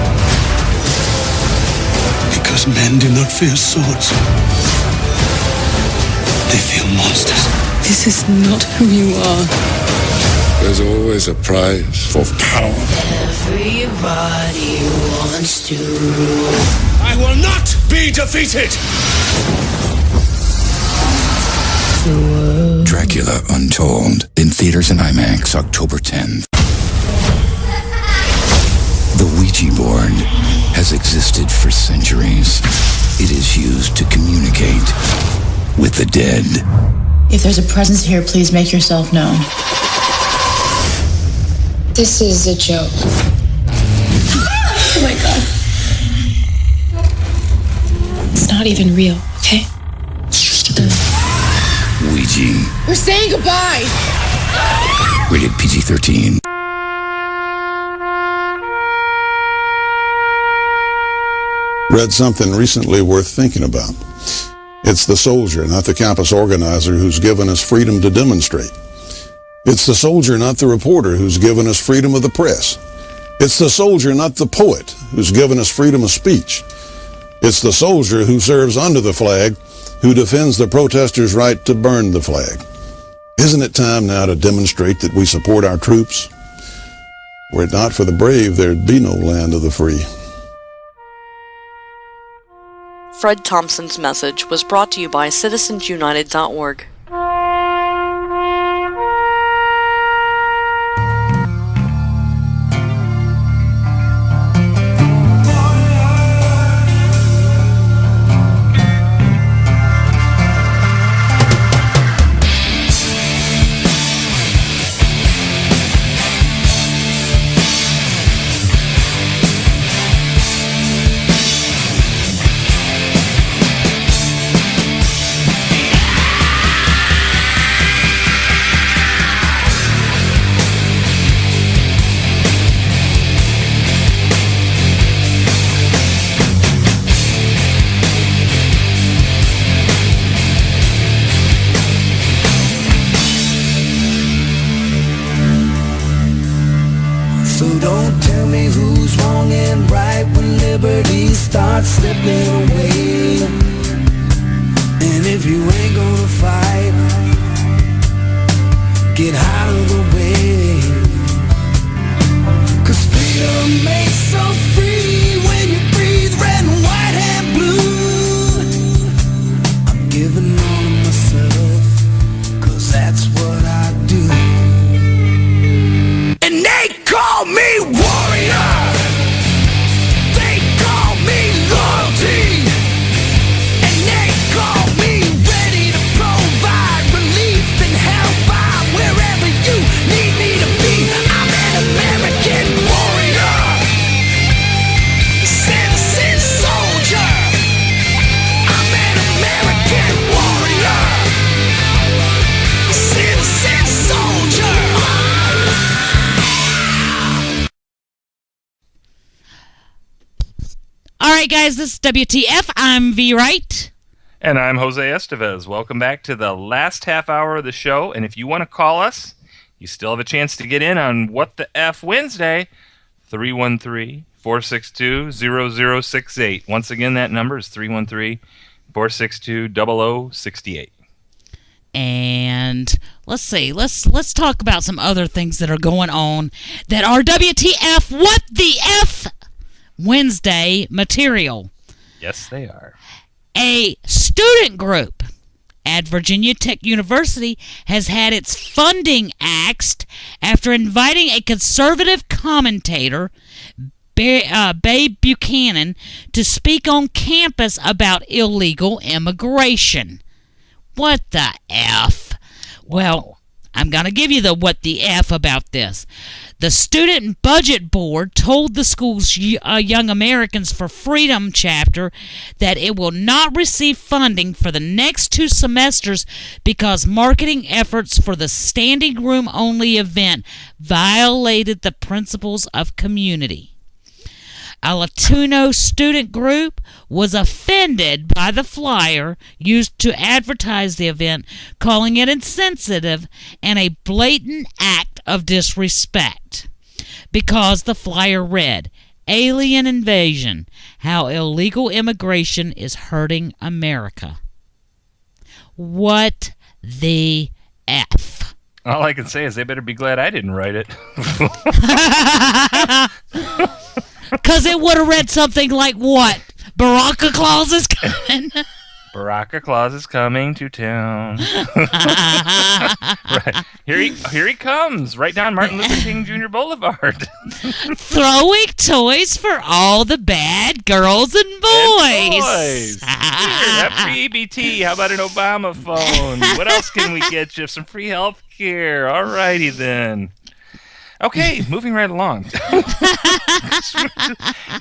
Because men do not fear swords. They fear monsters. This is not who you are. There's always a price for power. Everybody wants to rule. I will not be defeated! Dracula Untold, in theaters and IMAX October 10th. The Ouija board has existed for centuries. It is used to communicate with the dead. If there's a presence here, please make yourself known. This is a joke. Oh my god. It's not even real, okay? It's just a game. Ouija. We're saying goodbye! Rated PG-13. Read something recently worth thinking about. It's the soldier, not the campus organizer, who's given us freedom to demonstrate. It's the soldier, not the reporter, who's given us freedom of the press. It's the soldier, not the poet, who's given us freedom of speech. It's the soldier who serves under the flag, who defends the protesters' right to burn the flag. Isn't it time now to demonstrate that we support our troops? Were it not for the brave, there'd be no land of the free. Fred Thompson's message was brought to you by citizensunited.org. So don't tell me who's wrong and right when liberty starts slipping away. And if you ain't gonna fight, get out of the way. 'Cause freedom makes so free when you breathe red and white and blue. I'm giving all of myself, 'cause that's what I do. And they call me warrior. They call me loyalty. And they call me ready to provide relief and hellfire wherever you need me to be. I'm an American warrior, citizen soldier. I'm an American warrior, citizen soldier. All right, guys, this is WTF. I'm V. Wright. And I'm Jose Estevez. Welcome back to the last half hour of the show. And if you want to call us, you still have a chance to get in on What the F Wednesday, 313-462-0068. Once again, that number is 313-462-0068. And let's see, let's talk about some other things that are going on that are WTF What the F Wednesday material. Yes, they are. A student group at Virginia Tech University has had its funding axed after inviting a conservative commentator, Babe Buchanan, to speak on campus about illegal immigration. What the F? Well, I'm going to give you the what the F about this. The Student Budget Board told the school's Young Americans for Freedom chapter that it will not receive funding for the next 2 semesters because marketing efforts for the standing room only event violated the principles of community. A Latino student group was offended by the flyer used to advertise the event, calling it insensitive and a blatant act of disrespect, because the flyer read, "Alien invasion, how illegal immigration is hurting America." What the F? All I can say is they better be glad I didn't write it. Because it would have read something like what? Baraka Claus is coming. Baraka Claus is coming to town. Right. Here he comes, right down Martin Luther King Jr. Boulevard. Throwing toys for all the bad girls and boys. Here, that free EBT. How about an Obama phone? What else can we get you? Some free health care. All righty then. Okay, moving right along.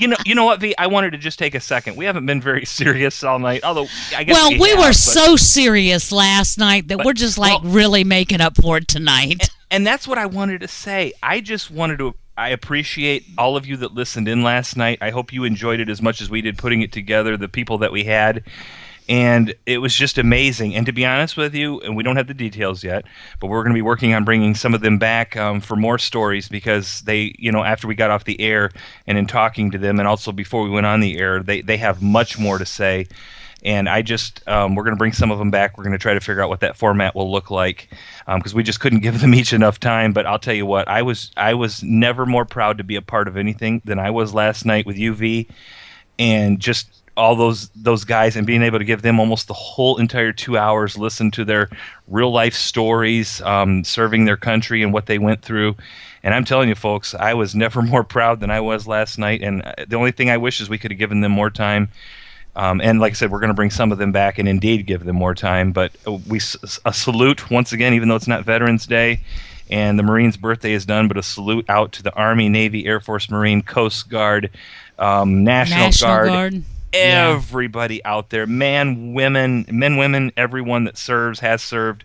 You know what, V? I wanted to just take a second. We haven't been very serious all night, although I guess we were so serious last night that we're just really making up for it tonight. And that's what I wanted to say. I appreciate all of you that listened in last night. I hope you enjoyed it as much as we did putting it together, the people that we had. And it was just amazing. And to be honest with you, and we don't have the details yet, but we're going to be working on bringing some of them back for more stories because they, after we got off the air and in talking to them and also before we went on the air, they have much more to say. And we're going to bring some of them back. We're going to try to figure out what that format will look like because we just couldn't give them each enough time. But I'll tell you what, I was never more proud to be a part of anything than I was last night with UV and just all those guys and being able to give them almost the whole entire 2 hours, listen to their real life stories, serving their country and what they went through. And I'm telling you, folks, I was never more proud than I was last night. And the only thing I wish is we could have given them more time. And like I said, we're going to bring some of them back and indeed give them more time. But a salute once again, even though it's not Veterans Day and the Marines' birthday is done, but a salute out to the Army, Navy, Air Force, Marine, Coast Guard, National Guard. Everybody out there, men, women, everyone that serves, has served.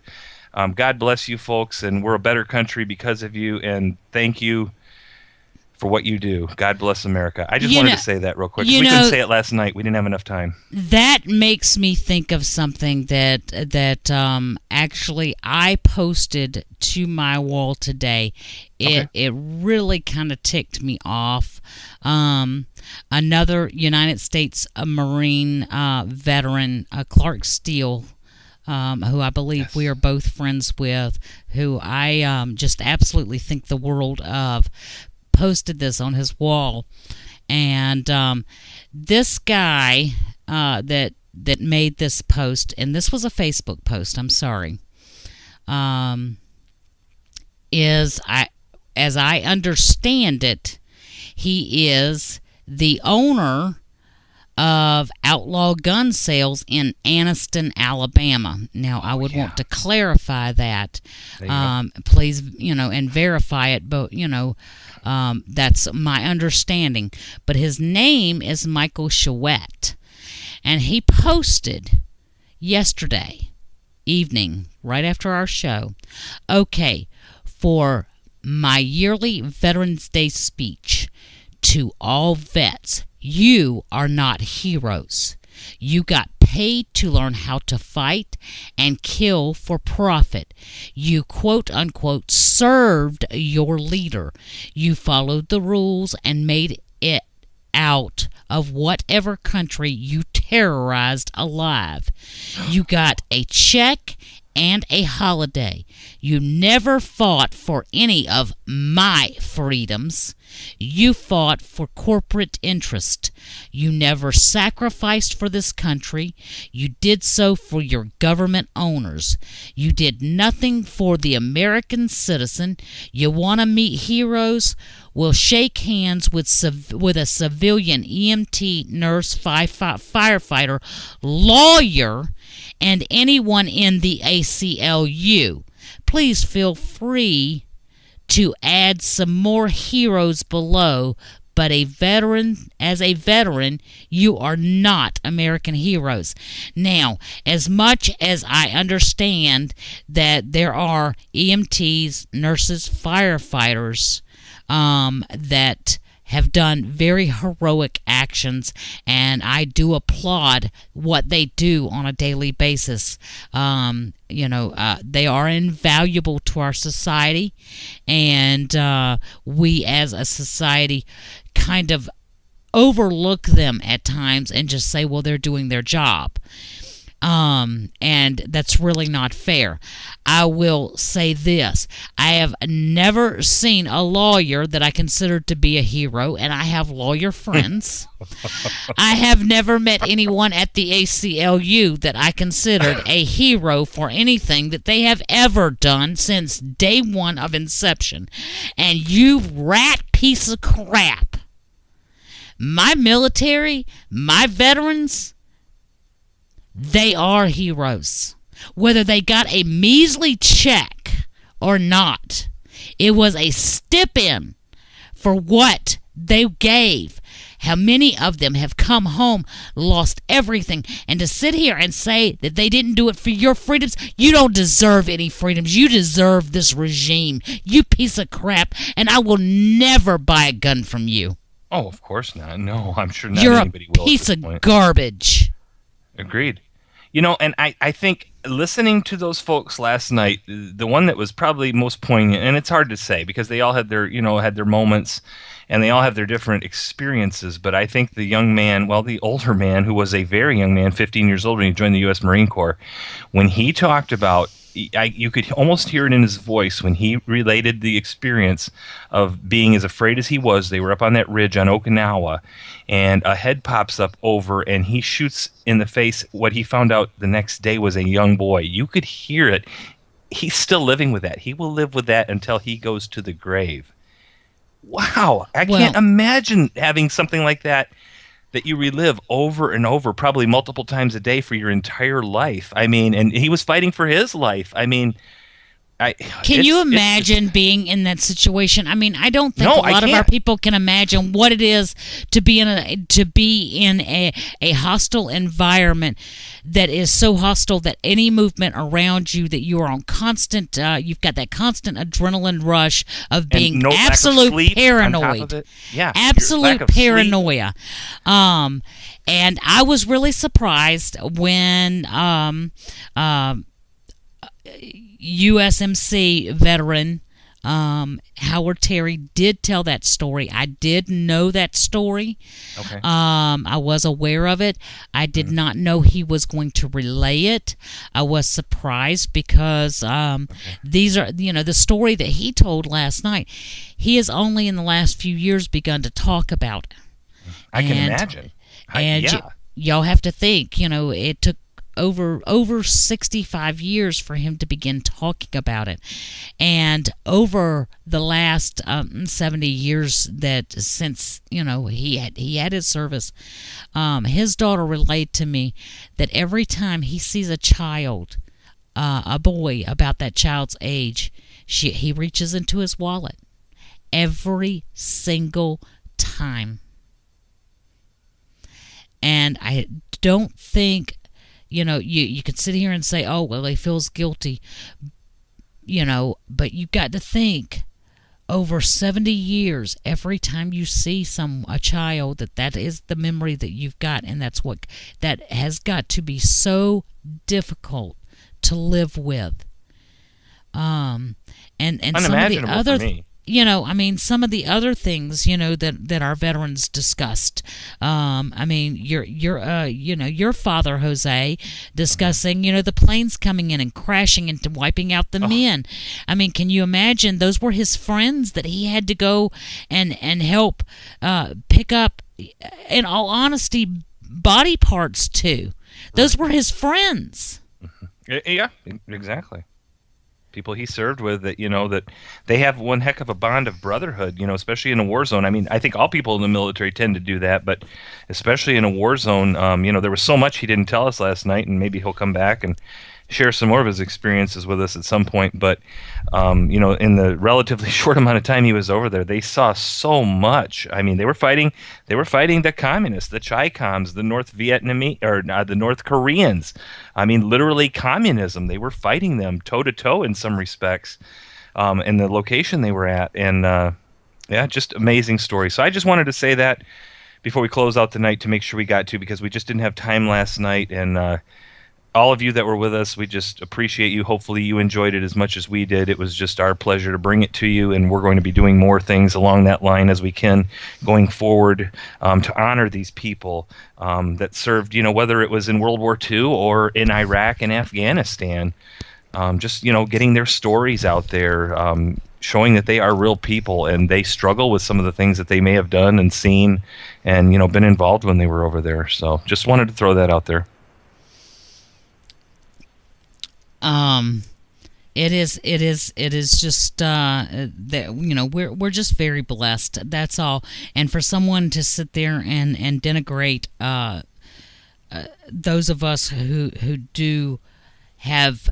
God bless you folks, and we're a better country because of you, and thank you for what you do. God bless America. I just wanted to say that real quick. We couldn't say it last night. We didn't have enough time. That makes me think of something that actually I posted to my wall today. It really kind of ticked me off. Another United States Marine veteran, Clark Steele, who I believe we are both friends with, who I just absolutely think the world of, posted this on his wall. And this guy that made this post, and this was a Facebook post, I'm sorry, as I understand it, he is the owner of outlaw gun sales in Anniston, Alabama. Now, I would want to clarify that, please, and verify it, but, that's my understanding. But his name is Michael Chouette, and he posted yesterday evening, right after our show, okay, for my yearly Veterans Day speech to all vets, you are not heroes. You got paid to learn how to fight and kill for profit. You quote-unquote served your leader. You followed the rules and made it out of whatever country you terrorized alive. You got a check and a holiday. You never fought for any of my freedoms. You fought for corporate interest. You never sacrificed for this country. You did so for your government owners. You did nothing for the American citizen. You want to meet heroes? Well, shake hands with a civilian EMT, nurse, firefighter, lawyer, and anyone in the ACLU. Please feel free to add some more heroes below, but as a veteran, you are not American heroes. Now, as much as I understand that there are EMTs, nurses, firefighters that have done very heroic actions, and I do applaud what they do on a daily basis. They are invaluable to our society, and we as a society kind of overlook them at times and just say, well, they're doing their job. And that's really not fair. I will say this. I have never seen a lawyer that I consider to be a hero, and I have lawyer friends. I have never met anyone at the ACLU that I considered a hero for anything that they have ever done since day one of inception. And you rat piece of crap. My military, my veterans, they are heroes. Whether they got a measly check or not, it was a stip-in for what they gave. How many of them have come home, lost everything, and to sit here and say that they didn't do it for your freedoms, you don't deserve any freedoms. You deserve this regime, you piece of crap, and I will never buy a gun from you. Oh, of course not. No, I'm sure not You're anybody will. You're a piece of garbage. Agreed. You know, and I think listening to those folks last night, the one that was probably most poignant, and it's hard to say because they all had their, had their moments, and they all have their different experiences. But I think the young man, the older man, who was a very young man, 15 years old when he joined the U.S. Marine Corps, when he talked about, you could almost hear it in his voice when he related the experience of being as afraid as he was. They were up on that ridge on Okinawa, and a head pops up over, and he shoots in the face what he found out the next day was a young boy. You could hear it. He's still living with that. He will live with that until he goes to the grave. Wow. I can't imagine having something like that you relive over and over, probably multiple times a day for your entire life. I mean, and he was fighting for his life. I mean, can you imagine being in that situation? I mean, I don't think a lot of our people can imagine what it is to be in a hostile environment that is so hostile that any movement around you, that you are on constant, you've got that constant adrenaline rush of being absolute paranoid. Yeah, absolute paranoia. And I was really surprised when USMC veteran Howard Terry did tell that story. I did know that story. Okay. I was aware of it. I did not know he was going to relay it. I was surprised because these are, the story that he told last night. He has only in the last few years begun to talk about it. I can imagine. Y'all have to think, it took over 65 years for him to begin talking about it, and over the last 70 years that since he had his service, his daughter relayed to me that every time he sees a child, a boy about that child's age, he reaches into his wallet every single time. And I don't think you could sit here and say, oh, well, he feels guilty, but you got to think over 70 years, every time you see a child, that is the memory that you've got, and that has got to be so difficult to live with. And some of the other, for me. Some of the other things, that our veterans discussed. Your father, Jose, discussing, the planes coming in and crashing and wiping out the men. I mean, can you imagine? Those were his friends that he had to go and help pick up, in all honesty, body parts to. Those were his friends. Yeah, exactly. People he served with, that they have one heck of a bond of brotherhood, especially in a war zone. I mean, I think all people in the military tend to do that, but especially in a war zone, there was so much he didn't tell us last night, and maybe he'll come back and share some more of his experiences with us at some point. But, in the relatively short amount of time he was over there, they saw so much. I mean, they were fighting the communists, the Chi-Coms, the North Vietnamese, or the North Koreans. I mean, literally communism. They were fighting them toe to toe in some respects, in the location they were at. And, just amazing story. So I just wanted to say that before we close out the night to make sure we got to, because we just didn't have time last night. And, all of you that were with us, we just appreciate you. Hopefully you enjoyed it as much as we did. It was just our pleasure to bring it to you, and we're going to be doing more things along that line as we can going forward to honor these people that served, whether it was in World War II or in Iraq and Afghanistan. Just, getting their stories out there, showing that they are real people and they struggle with some of the things that they may have done and seen and, been involved when they were over there. So just wanted to throw that out there. It is just that we're just very blessed. That's all. And for someone to sit there and denigrate those of us who do have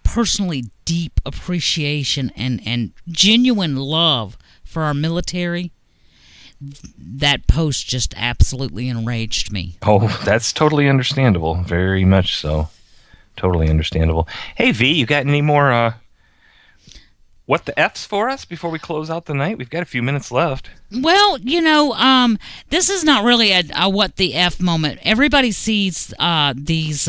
personally deep appreciation and genuine love for our military, that post just absolutely enraged me. Oh, that's totally understandable. Very much so. Totally understandable. Hey, V, you got any more what the F's for us before we close out the night? We've got a few minutes left. Well, this is not really a what the F moment. Everybody sees these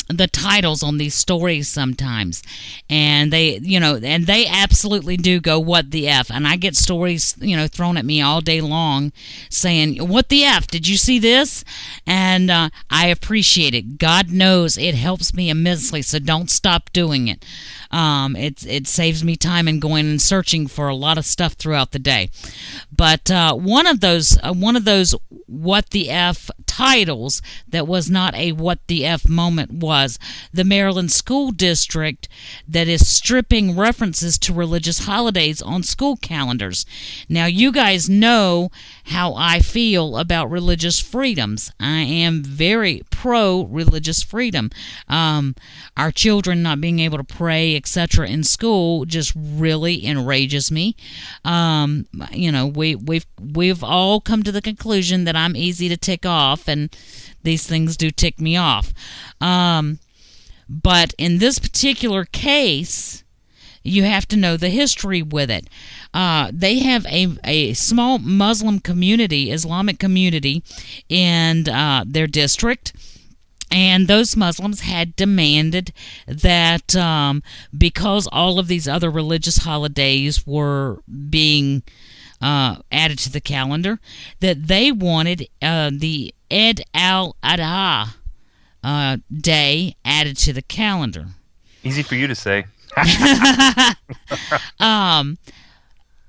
the titles on these stories sometimes, and they absolutely do go what the F, and I get stories thrown at me all day long saying what the F, did you see this? And I appreciate it. God knows it helps me immensely, so don't stop doing it. It saves me time in going and searching for a lot of stuff throughout the day. But one of those what the F titles that was not a what the F moment was the Maryland school district that is stripping references to religious holidays on school calendars. Now, you guys know how I feel about religious freedoms. I am very pro-religious freedom. Our children not being able to pray, etc., in school just really enrages me. We've all come to the conclusion that I'm easy to tick off, and these things do tick me off. But in this particular case, you have to know the history with it. They have a small Muslim community, Islamic community, in their district. And those Muslims had demanded that because all of these other religious holidays were being added to the calendar, that they wanted the Eid al-Adha day added to the calendar. Easy for you to say.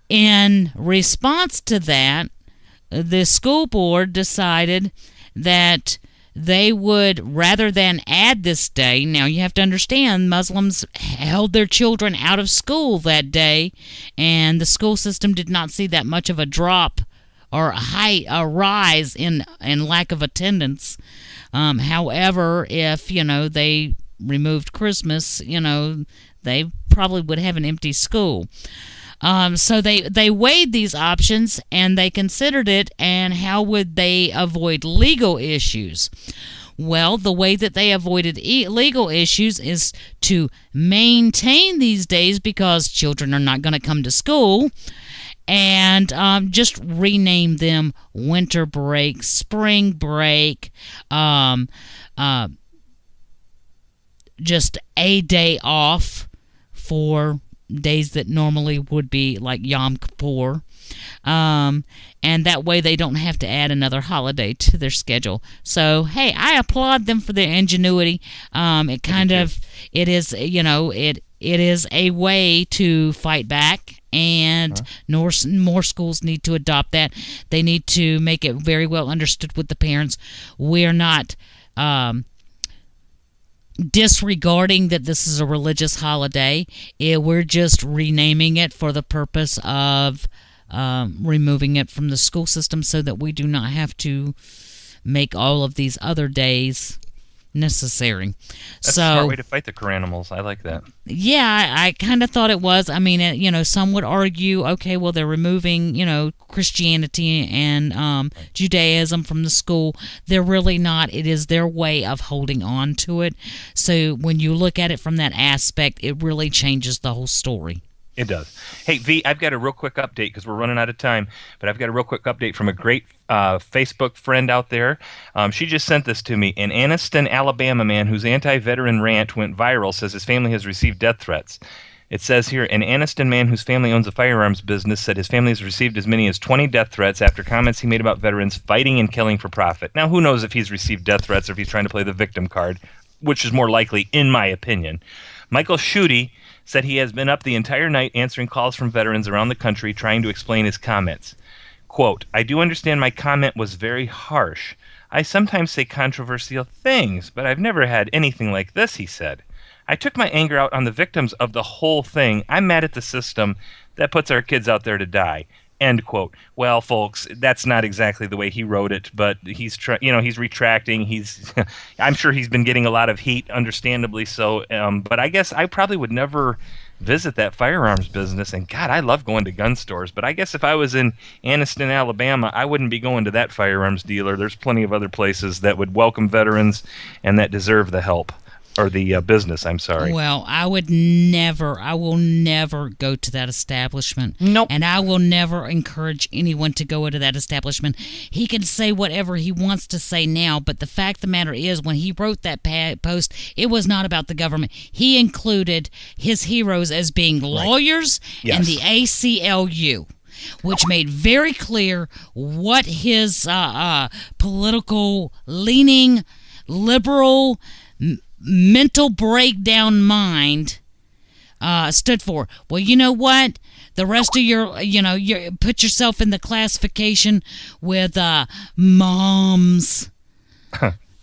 In response to that, the school board decided that they would, rather than add this day, now you have to understand Muslims held their children out of school that day, and the school system did not see that much of a drop or a rise in lack of attendance. However, if they removed Christmas, they probably would have an empty school. So they weighed these options and they considered it, and how would they avoid legal issues? Well, the way that they avoided legal issues is to maintain these days because children are not going to come to school, and just rename them winter break, spring break, just a day off for days that normally would be like Yom Kippur, and that way they don't have to add another holiday to their schedule. So hey, I applaud them for their ingenuity. It is a way to fight back, and more schools need to adopt that. They need to make it very well understood with the parents. We're not disregarding that this is a religious holiday. We're just renaming it for the purpose of removing it from the school system so that we do not have to make all of these other days necessary. That's a smart way to fight the Coranimals. I like that. Yeah, I kind of thought it was. I mean, some would argue, okay, well, they're removing, Christianity and Judaism from the school. They're really not. It is their way of holding on to it. So when you look at it from that aspect, it really changes the whole story. It does. Hey, V, I've got a real quick update because we're running out of time, but I've got a real quick update from a great Facebook friend out there. She just sent this to me. An Anniston, Alabama man whose anti-veteran rant went viral says his family has received death threats. It says here, an Anniston man whose family owns a firearms business said his family has received as many as 20 death threats after comments he made about veterans fighting and killing for profit. Now, who knows if he's received death threats or if he's trying to play the victim card, which is more likely, in my opinion. Michael Schutte said he has been up the entire night answering calls from veterans around the country trying to explain his comments. Quote, I do understand my comment was very harsh. I sometimes say controversial things, but I've never had anything like this, he said. I took my anger out on the victims of the whole thing. I'm mad at the system that puts our kids out there to die. End quote. Well, folks, that's not exactly the way he wrote it, but he's he's retracting. I'm sure he's been getting a lot of heat, understandably so. But I guess I probably would never visit that firearms business. And God, I love going to gun stores. But I guess if I was in Anniston, Alabama, I wouldn't be going to that firearms dealer. There's plenty of other places that would welcome veterans and that deserve the help. Or the business, I'm sorry. Well, I will never go to that establishment. Nope. And I will never encourage anyone to go into that establishment. He can say whatever he wants to say now, but the fact of the matter is, when he wrote that post, it was not about the government. He included his heroes as being lawyers and the ACLU, which made very clear what his political leaning, liberal, mental breakdown mind stood for. Well, you know what? The rest of your put yourself in the classification with moms,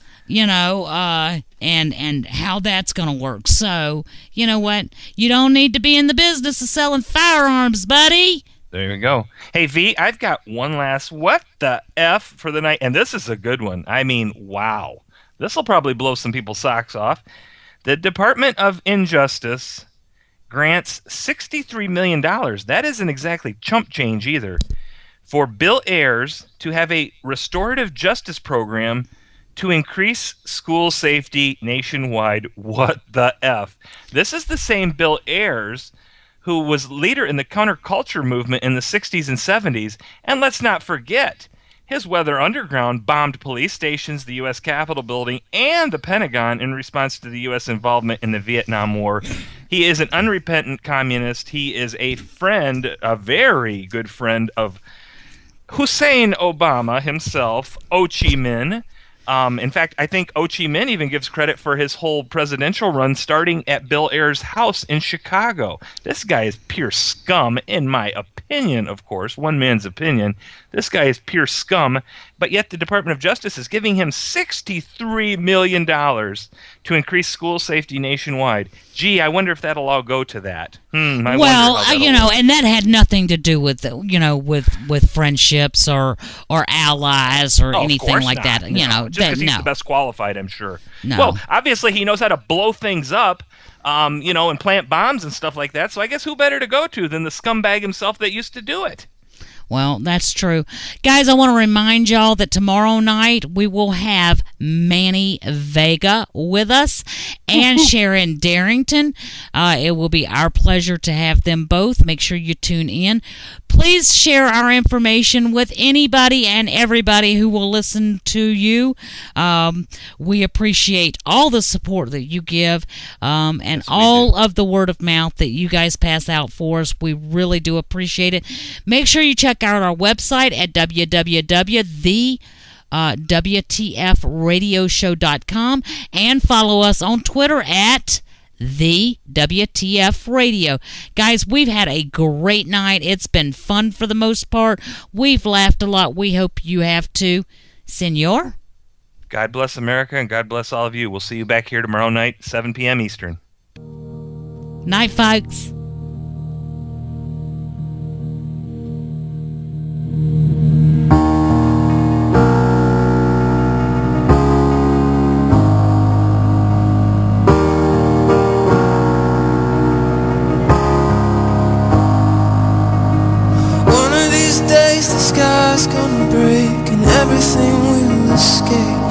and how that's going to work. So, you know what? You don't need to be in the business of selling firearms, buddy. There you go. Hey, V, I've got one last what the F for the night, and this is a good one. I mean, wow. This will probably blow some people's socks off. The Department of Injustice grants $63 million. That isn't exactly chump change either. For Bill Ayers to have a restorative justice program to increase school safety nationwide. What the F? This is the same Bill Ayers who was leader in the counterculture movement in the 60s and 70s. And let's not forget, his Weather Underground bombed police stations, the U.S. Capitol building, and the Pentagon in response to the U.S. involvement in the Vietnam War. He is an unrepentant communist. He is a friend, a very good friend of Hussein Obama himself, Ho Chi Minh. In fact, I think Ho Chi Minh even gives credit for his whole presidential run starting at Bill Ayers' house in Chicago. This guy is pure scum, in my opinion, of course. One man's opinion. This guy is pure scum, but yet the Department of Justice is giving him $63 million to increase school safety nationwide. Gee, I wonder if that'll all go to that. And that had nothing to do with, with friendships or allies or anything like that. Just because he's the best qualified, I'm sure. No. Well, obviously he knows how to blow things up, and plant bombs and stuff like that. So I guess who better to go to than the scumbag himself that used to do it? Well, that's true. Guys, I want to remind y'all that tomorrow night we will have Manny Vega with us and Sharon Darrington. It will be our pleasure to have them both. Make sure you tune in. Please share our information with anybody and everybody who will listen to you. We appreciate all the support that you give and all of the word of mouth that you guys pass out for us. We really do appreciate it. Make sure you check out our website at www.thewtfradioshow.com and follow us on Twitter at the WTF Radio. Guys, we've had a great night. It's been fun for the most part. We've laughed a lot. We hope you have too. Senor? God bless America and God bless all of you. We'll see you back here tomorrow night, 7 p.m. Eastern. Night, folks. The sky's gonna break and everything will escape.